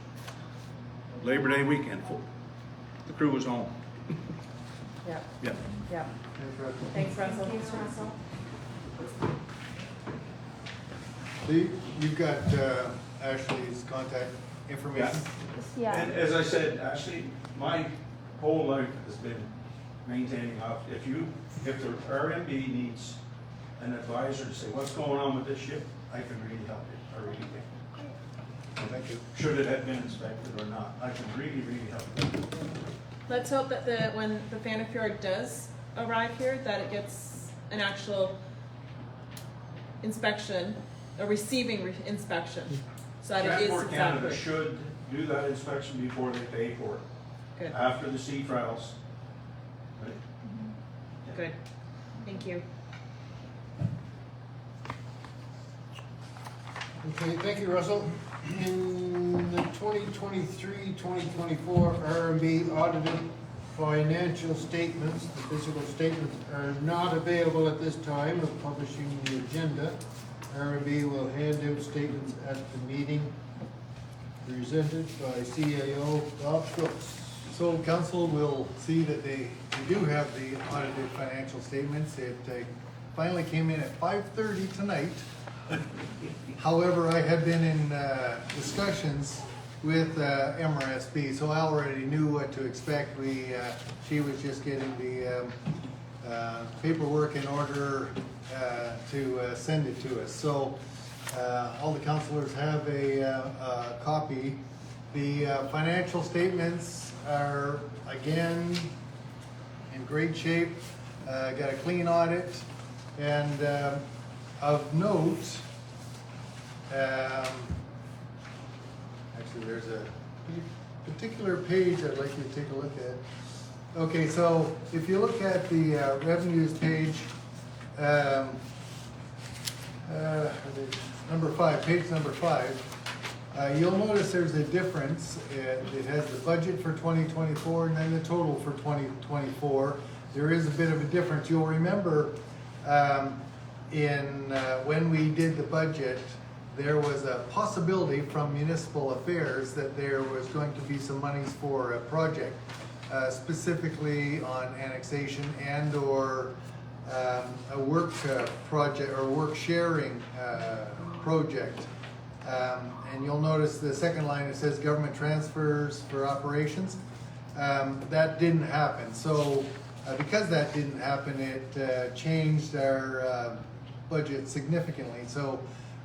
Labor Day weekend, the crew was home. Yeah, Yeah. yeah. Thanks, Russell. Thanks, Russell. So you've got Ashley's contact information? Yeah. And as I said, actually, my whole life has been maintaining off. If the RMB needs an advisor to say, what's going on with this ship, I can really help you. I really can. Thank you. Should it have been inspected or not, I can really, really help you. Let's hope that when the Fianna Fjord does arrive here, that it gets an actual inspection, a receiving inspection. So that it is Transport Canada exactly. should do that inspection before they pay for it, Good, after the sea trials. Right? good. Thank you. Okay, thank you, Russell. In the 2023-2024 RMB audited financial statements, the physical statements are not available at this time of publishing the agenda. RMB will hand out statements at the meeting presented by CAO Bob Schultz. So council will see that we do have the audited financial statements. It finally came in at 5:30 tonight. However, I had been in discussions with MRSB, so I already knew what to expect. She was just getting the paperwork in order to send it to us. So all the councilors have a copy. The financial statements are again in great shape. Got a clean audit, and of note, actually there's a particular page I'd like you to take a look at. Okay, so if you look at the revenues page, number 5, page number 5, you'll notice there's a difference. It has the budget for 2024 and then the total for 2024. There is a bit of a difference. You'll remember when we did the budget, there was a possibility from municipal affairs that there was going to be some monies for a project, specifically on annexation and or a work project or work sharing project. And you'll notice the second line, it says government transfers for operations. That didn't happen. So because that didn't happen, it changed our budget significantly. So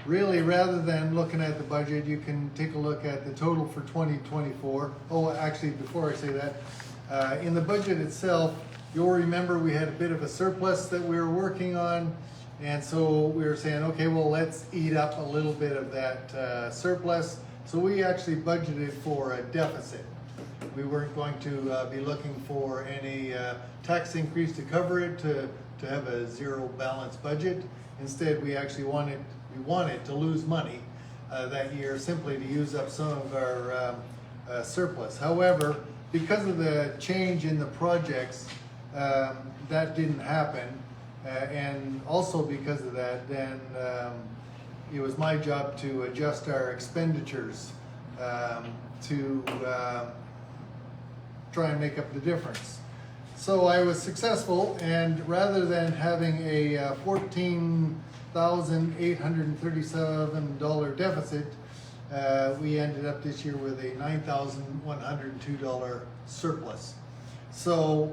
really, rather than looking at the budget, you can take a look at the total for 2024. Oh, actually, before I say that, in the budget itself, you'll remember we had a bit of a surplus that we were working on. And so we were saying, okay, well, let's eat up a little bit of that surplus. So we actually budgeted for a deficit. We weren't going to be looking for any tax increase to cover it, to have a zero balance budget. Instead, we actually wanted to lose money that year, simply to use up some of our surplus. However, because of the change in the projects, that didn't happen. And also because of that, then it was my job to adjust our expenditures to try and make up the difference. So I was successful, and rather than having a $14,837 deficit, we ended up this year with a $9,102 surplus. So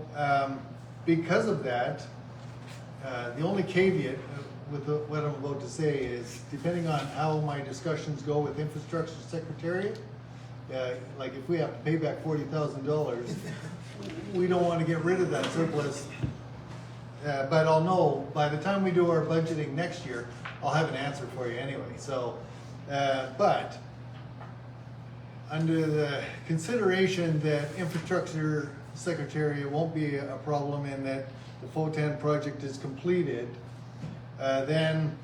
because of that, the only caveat with what I'm about to say is, depending on how my discussions go with Infrastructure Secretariat, like if we have to pay back $40,000, we don't want to get rid of that surplus. But I'll know by the time we do our budgeting next year, I'll have an answer for you anyway. So, but under the consideration that Infrastructure Secretariat won't be a problem and that the FOTAN project is completed, then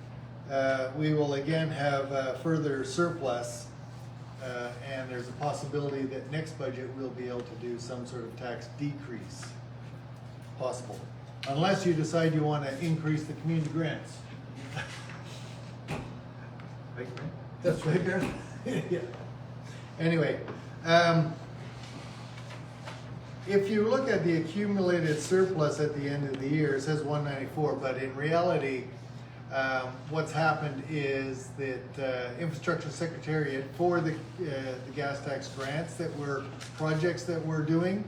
we will again have further surplus, and there's a possibility that next budget we'll be able to do some sort of tax decrease, possible, unless you decide you want to increase the community grants. That's right there. Yeah. Anyway, if you look at the accumulated surplus at the end of the year, it says 194, but in reality, what's happened is that Infrastructure Secretariat, for the gas tax grants that were projects that we're doing,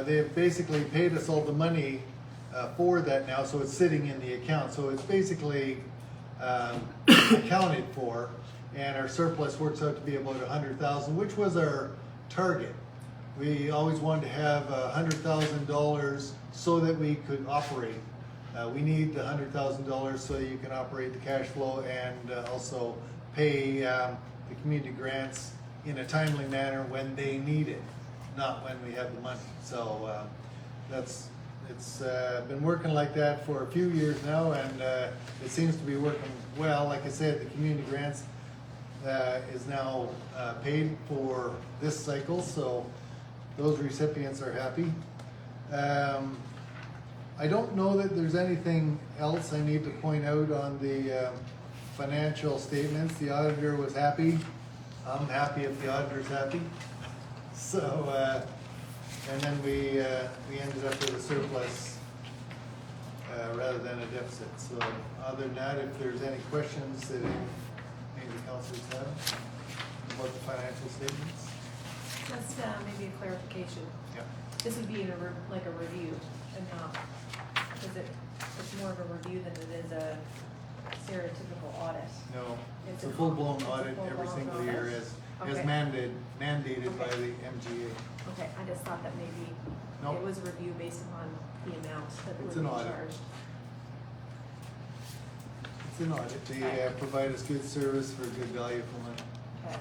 they've basically paid us all the money for that now, so it's sitting in the account. So it's basically accounted for, and our surplus works out to be about $100,000, which was our target. We always wanted to have $100,000 so that we could operate. We need the $100,000 so you can operate the cash flow and also pay the community grants in a timely manner when they need it, not when we have the money. So it's been working like that for a few years now, and it seems to be working well. Like I said, the community grants is now paid for this cycle, so those recipients are happy. I don't know that there's anything else I need to point out on the financial statements. The auditor was happy. I'm happy if the auditor's happy. So, and then we ended up with a surplus rather than a deficit. So other than that, if there's any questions that any of the councilors have about the financial statements. Just maybe a clarification. Yep. This would be in like a review and not, because it's more of a review than it is a stereotypical audit. No, it's a It's a full-blown it's a audit every full-blown single year audit? as Okay. mandated by the MGA. Okay, I just thought that maybe No. it was a review based upon the amount that It's were an being audit. charged. It's an audit. They Okay. provide us good service for good value for money. Okay.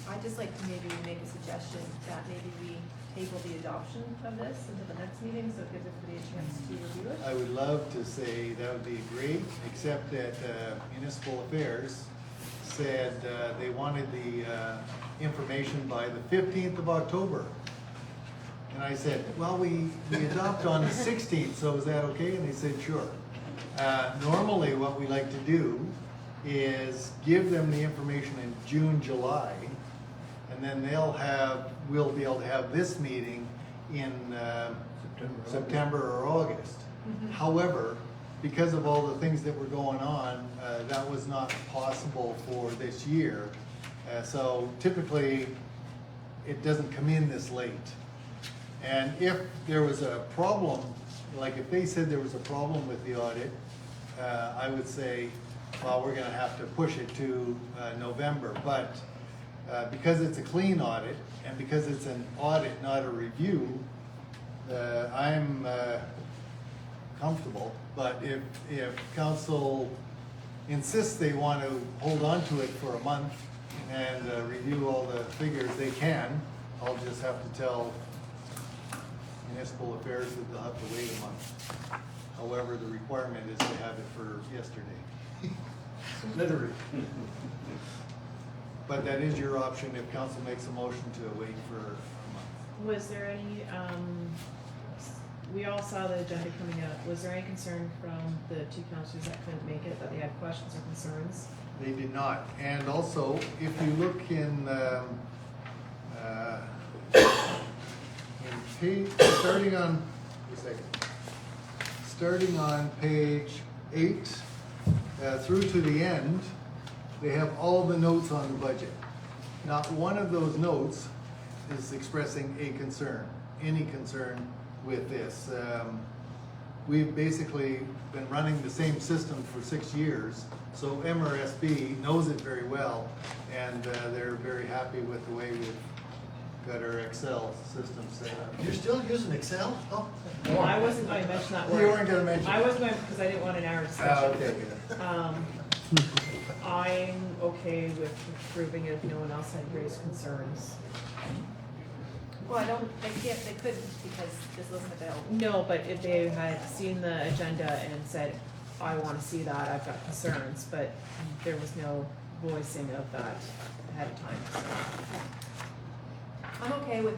I'd just like to maybe make a suggestion that maybe we table the adoption of this into the next meeting, so it gives everybody a chance to review it. I would love to say that would be great, except that Municipal Affairs said they wanted the information by the 15th of October. And I said, well, we adopt on the 16th, so is that okay? And they said, sure. Normally what we like to do is give them the information in June, July, and then we'll be able to have this meeting in September or August. Mhm. However, because of all the things that were going on, that was not possible for this year. So typically, it doesn't come in this late. And if there was a problem, like if they said there was a problem with the audit, I would say, well, we're gonna have to push it to November. But because it's a clean audit, and because it's an audit, not a review, I'm comfortable. But if council insists they want to hold on to it for a month and review all the figures, they can. I'll just have to tell Municipal Affairs that they'll have to wait a month. However, the requirement is to have it for yesterday. Literally. But that is your option if council makes a motion to wait for a month. Was there any, we all saw the agenda coming out, was there any concern from the two councilors that couldn't make it, that they had questions or concerns? They did not. And also, if you look in page, starting on page 8 through to the end, they have all the notes on the budget. Not one of those notes is expressing a concern, any concern with this. We've basically been running the same system for 6 years, so MRSB knows it very well, and they're very happy with the way we've got our Excel system set up. You're still using Excel? Oh. Well, I wasn't going to mention that word. You weren't gonna mention I it. wasn't going, because I didn't want an hour Ah, discussion. okay, good. I'm okay with approving it if no one else had raised concerns. Well, they couldn't because this wasn't available. No, but if they had seen the agenda and said, I want to see that, I've got concerns, but there was no voicing of that ahead of time, so. I'm okay with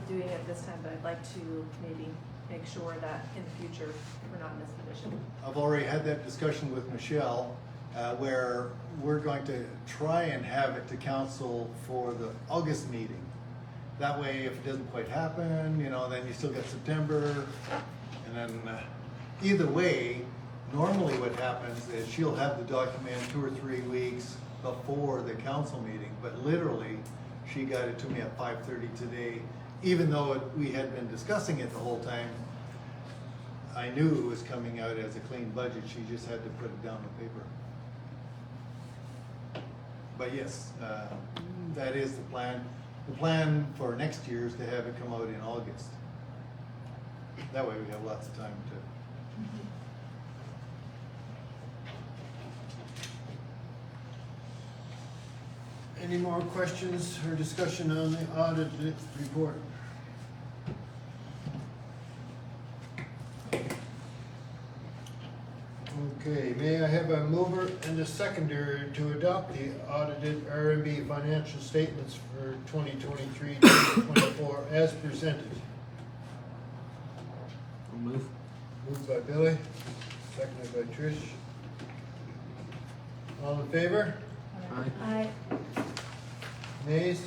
doing it this time, but I'd like to maybe make sure that in the future, we're not in this position. I've already had that discussion with Michelle, where we're going to try and have it to council for the August meeting. That way, if it doesn't quite happen, then you still got September, and then either way, normally what happens is she'll have the document 2 or 3 weeks before the council meeting, but literally, she got it to me at 5:30 today, even though we had been discussing it the whole time. I knew it was coming out as a clean budget, she just had to put it down on paper. But yes, that is the plan. The plan for next year is to have it come out in August. That way we have lots of time to. Any more questions or discussion on the audit report? Okay, may I have a mover and a seconder to adopt the audited RMB financial statements for 2023-2024 as presented? I'll move. Moved by Billy, seconded by Trish. All in favor? Aye. Nays?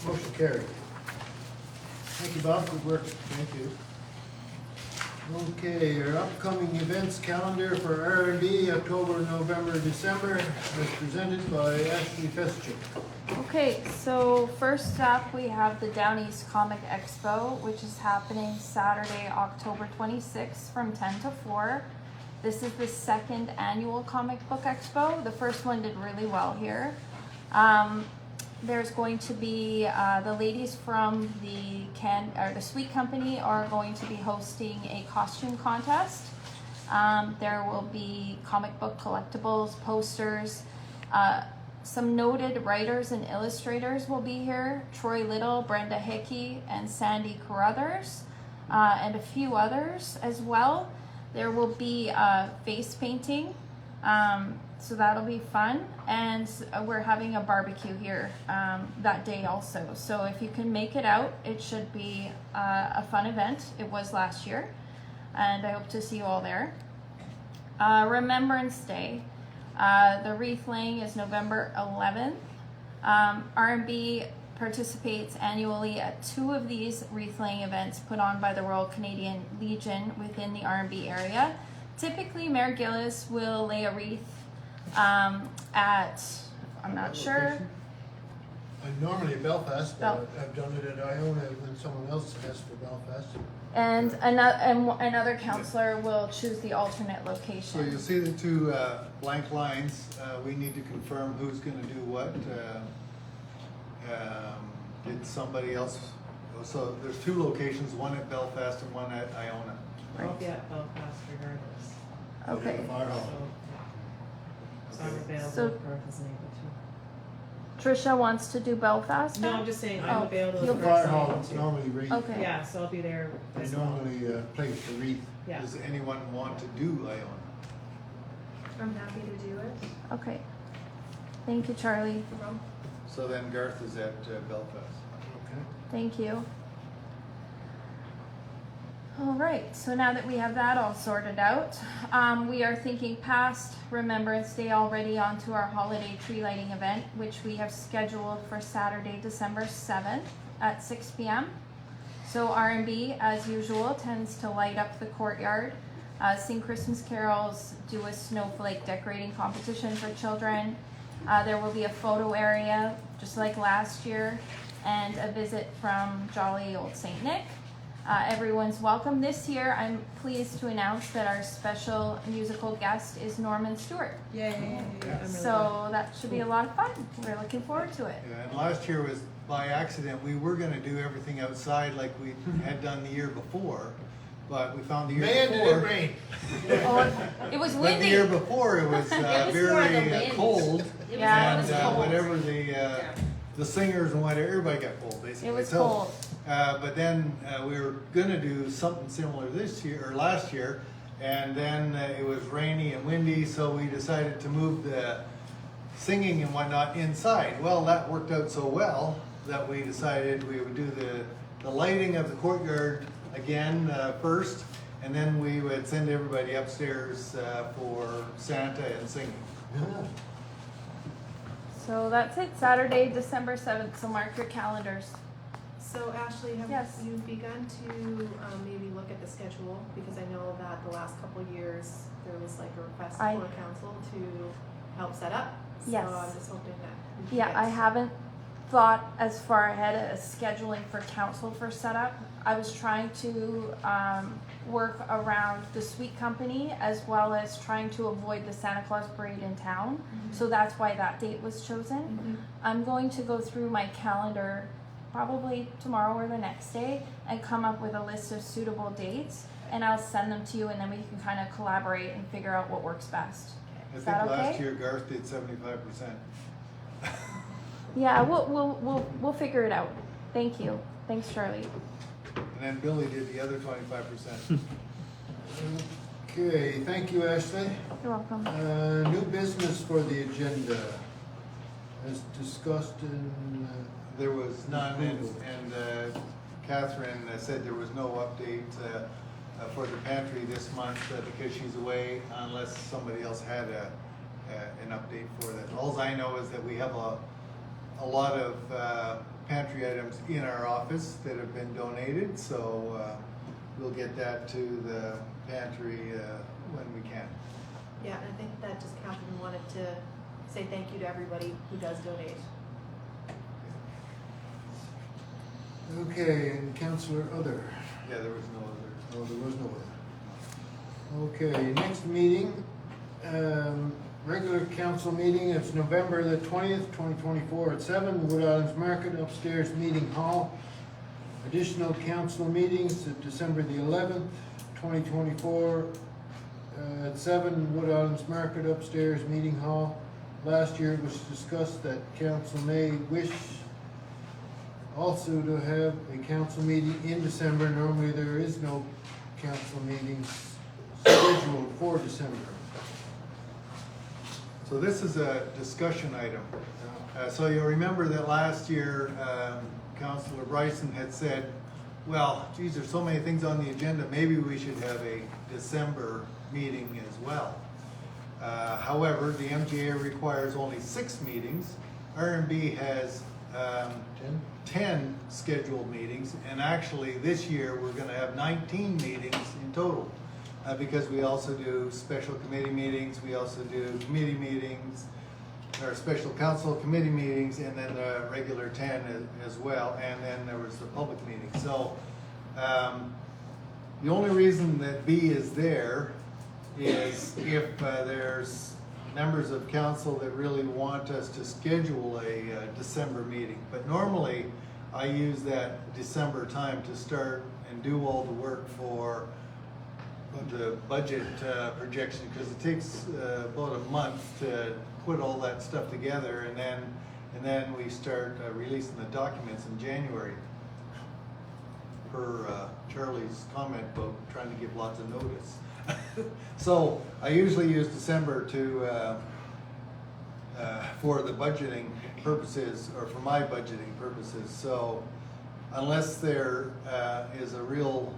Motion carried. Thank you, Bob, good work, thank you. Okay, our upcoming events calendar for R&B, October, November, December, as presented by Ashley Feschuk. Okay, so first up, we have the Down East Comic Expo, which is happening Saturday, October 26th from 10 to 4. This is the second annual comic book expo. The first one did really well here. There's going to be the ladies from the Sweet Company are going to be hosting a costume contest. There will be comic book collectibles, posters. Some noted writers and illustrators will be here. Troy Little, Brenda Hickey, and Sandy Carruthers, and a few others as well. There will be face painting, so that'll be fun. And we're having a barbecue here that day also. So if you can make it out, it should be a fun event. It was last year, and I hope to see you all there. Remembrance Day. The wreath laying is November 11th. R&B participates annually at 2 of these wreath laying events put on by the Royal Canadian Legion within the R&B area. Typically, Mayor Gillis will lay a wreath at, I'm not sure. Normally at Belfast, but I've done it at Iona when someone else asked for Belfast. And another counselor will choose the alternate So location. you'll see the 2 blank lines. We need to confirm who's gonna do what. Did somebody else, so there's 2 locations, one at Belfast and one at Iona. I'll be at Belfast regardless, Okay. Fire hall. so I'm available So- if Garth isn't able Trisha wants to do Belfast. to. No, then? I'm just saying Oh, I'm available you'll- if Fire Garth's hall able is to. normally wreath. Okay. Yeah, so I'll be there They as well. normally place the wreath. Yeah. Does anyone want to do Iona? I'm happy to do it. Okay. Thank you, Charlie. So then Garth is at Belfast. Okay. Thank you. All right, so now that we have that all sorted out, we are thinking past Remembrance Day already onto our holiday tree lighting event, which we have scheduled for Saturday, December 7th at 6 p.m. So R&B, as usual, tends to light up the courtyard, sing Christmas carols, do a snowflake decorating competition for children. There will be a photo area, just like last year, and a visit from jolly old Saint Nick. Everyone's welcome. This year, I'm pleased to announce that our special musical guest is Norman Stewart. Yay. I'm really So that should be a lot of fun. We're looking forward to it. Yeah, and last year was by accident. We were gonna do everything outside like we had done the year before, but we found the year Man, did it before. rain. Oh, it was But the year windy. before, it was It was very more the wind. cold. Yeah, it And was cold. whatever the singers and whatever, everybody got cold basically. It was So, cold. But then we were gonna do something similar this year, or last year, and then it was rainy and windy, so we decided to move the singing and whatnot inside. Well, that worked out so well that we decided we would do the lighting of the courtyard again first, and then we would send everybody upstairs for Santa and singing. Yeah. So that's it, Saturday, December 7th, so mark your calendars. So Ashley, have Yes. you begun to maybe look at the schedule? Because I know that the last couple of years, there was like a request I- for council to help set up. Yes. So I'm just hoping that. we can Yeah, get- I haven't thought as far ahead as scheduling for council for setup. I was trying to work around the Sweet Company as well as trying to avoid the Santa Claus parade in town. So that's why that date was chosen. Mhm. I'm going to go through my calendar probably tomorrow or the next day, and come up with a list of suitable dates, and I'll send them to you, and then we can kind of collaborate and figure out what works best. I Is think that last okay? year Garth did 75%. Yeah, we'll figure it out. Thank you. Thanks, Charlie. And then Billy did the other 25%. Okay, thank you, Ashley. You're welcome. New business for the agenda, as discussed in, There was none, and Catherine said there was no update for the pantry this month because she's away, unless somebody else had an update for that. All I know is that we have a lot of pantry items in our office that have been donated, so we'll get that to the pantry when we can. Yeah, and I think that just Catherine wanted to say thank you to everybody who does donate. okay, and Councillor Other. Yeah, there was no other. Oh, there was no other. Okay, next meeting, regular council meeting, it's November the 20th, 2024 at 7, Wood Islands Market, upstairs meeting hall. Additional council meetings at December the 11th, 2024 at 7, Wood Islands Market, upstairs meeting hall. Last year it was discussed that council may wish also to have a council meeting in December. Normally there is no council meetings scheduled for December. So this is a discussion item. So you'll remember that last year, Councillor Bryson had said, well, geez, there's so many things on the agenda, maybe we should have a December meeting as well. However, the MGA requires only 6 meetings. RMB has 10 scheduled meetings, and actually this year we're gonna have 19 meetings in total. Because we also do special committee meetings, we also do committee meetings, or special council committee meetings, and then the regular 10 as well, and then there was the public meeting. So the only reason that B is there is if there's members of council that really want us to schedule a December meeting. But normally I use that December time to start and do all the work for the budget projection, because it takes about a month to put all that stuff together, and then we start releasing the documents in January, per Charlie's comment about trying to give lots of notice. So I usually use December to for the budgeting purposes, or for my budgeting purposes. So unless there is a real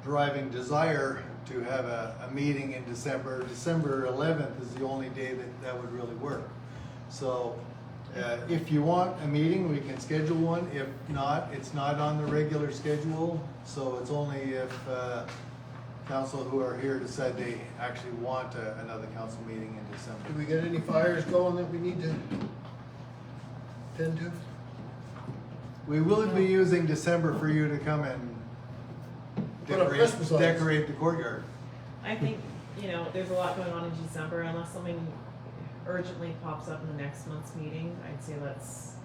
driving desire to have a meeting in December, December 11th is the only day that would really work. So if you want a meeting, we can schedule one. If not, it's not on the regular schedule. So it's only if council who are here decide they actually want another council meeting in December. Do we get any fires going that we need to tend to? We will be using December for you to come and Put up Christmas lights. decorate the courtyard. I think, there's a lot going on in December, unless something urgently pops up in the next month's meeting, I'd say let's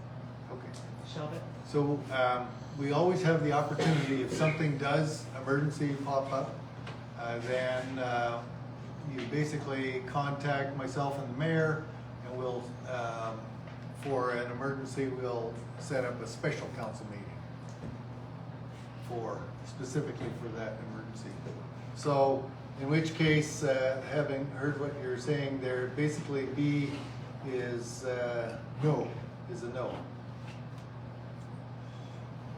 Okay. shelve it. So we always have the opportunity, if something does emergency pop up, then you basically contact myself and the mayor, and we'll, for an emergency, we'll set up a special council meeting specifically for that emergency. So in which case, having heard what you're saying there, basically B is no, is a no.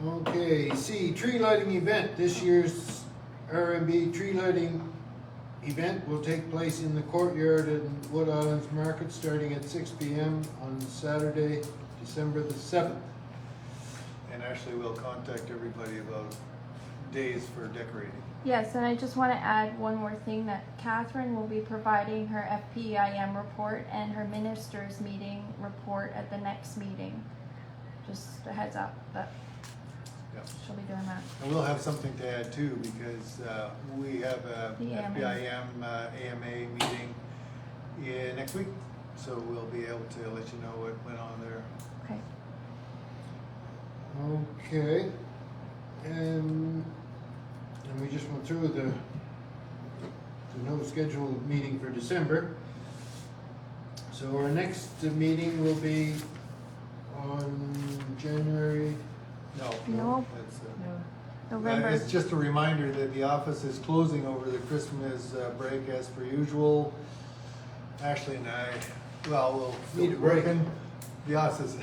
Okay, C, tree lighting event. This year's RMB tree lighting event will take place in the courtyard at Wood Islands Market starting at 6 p.m. on Saturday, December the 7th. And Ashley will contact everybody about days for decorating. Yes, and I just want to add one more thing, that Catherine will be providing her FPIM report and her ministers meeting report at the next meeting. Just a heads up that Yep. she'll be doing that. And we'll have something to add too, because we have a The AMA. FPIM AMA meeting next week. So we'll be able to let you know what went on there. Okay. Okay, and we just went through the no scheduled meeting for December. So our next meeting will be on January, No. That's, November. It's just a reminder that the office is closing over the Christmas break as per usual. Ashley and I, well, we'll still Need be a break. working. The office,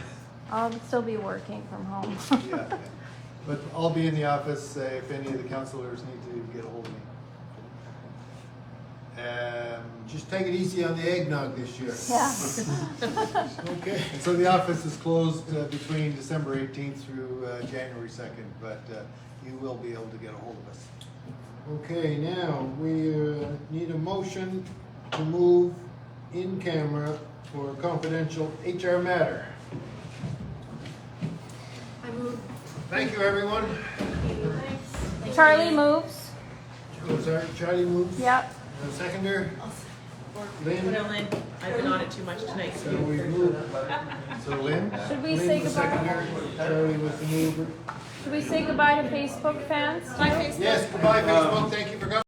I'll still be working from home. yeah. But I'll be in the office if any of the councilors need to get a hold of me. just take it easy on the eggnog this year. Yeah. Okay. And so the office is closed between December 18th through January 2nd, but you will be able to get a hold of us. Okay, now we need a motion to move in camera for a confidential HR matter. I move. Thank you, everyone. Charlie moves. Oh, sorry, Charlie moves. Yep. Seconder. Lynn. Lynn, I've been on it too much tonight. So we moved. So Lynn? Should we Lynn say was goodbye? seconder. Charlie was the mover. Should we say goodbye to Facebook fans? Yes, goodbye, Facebook. Thank you for coming.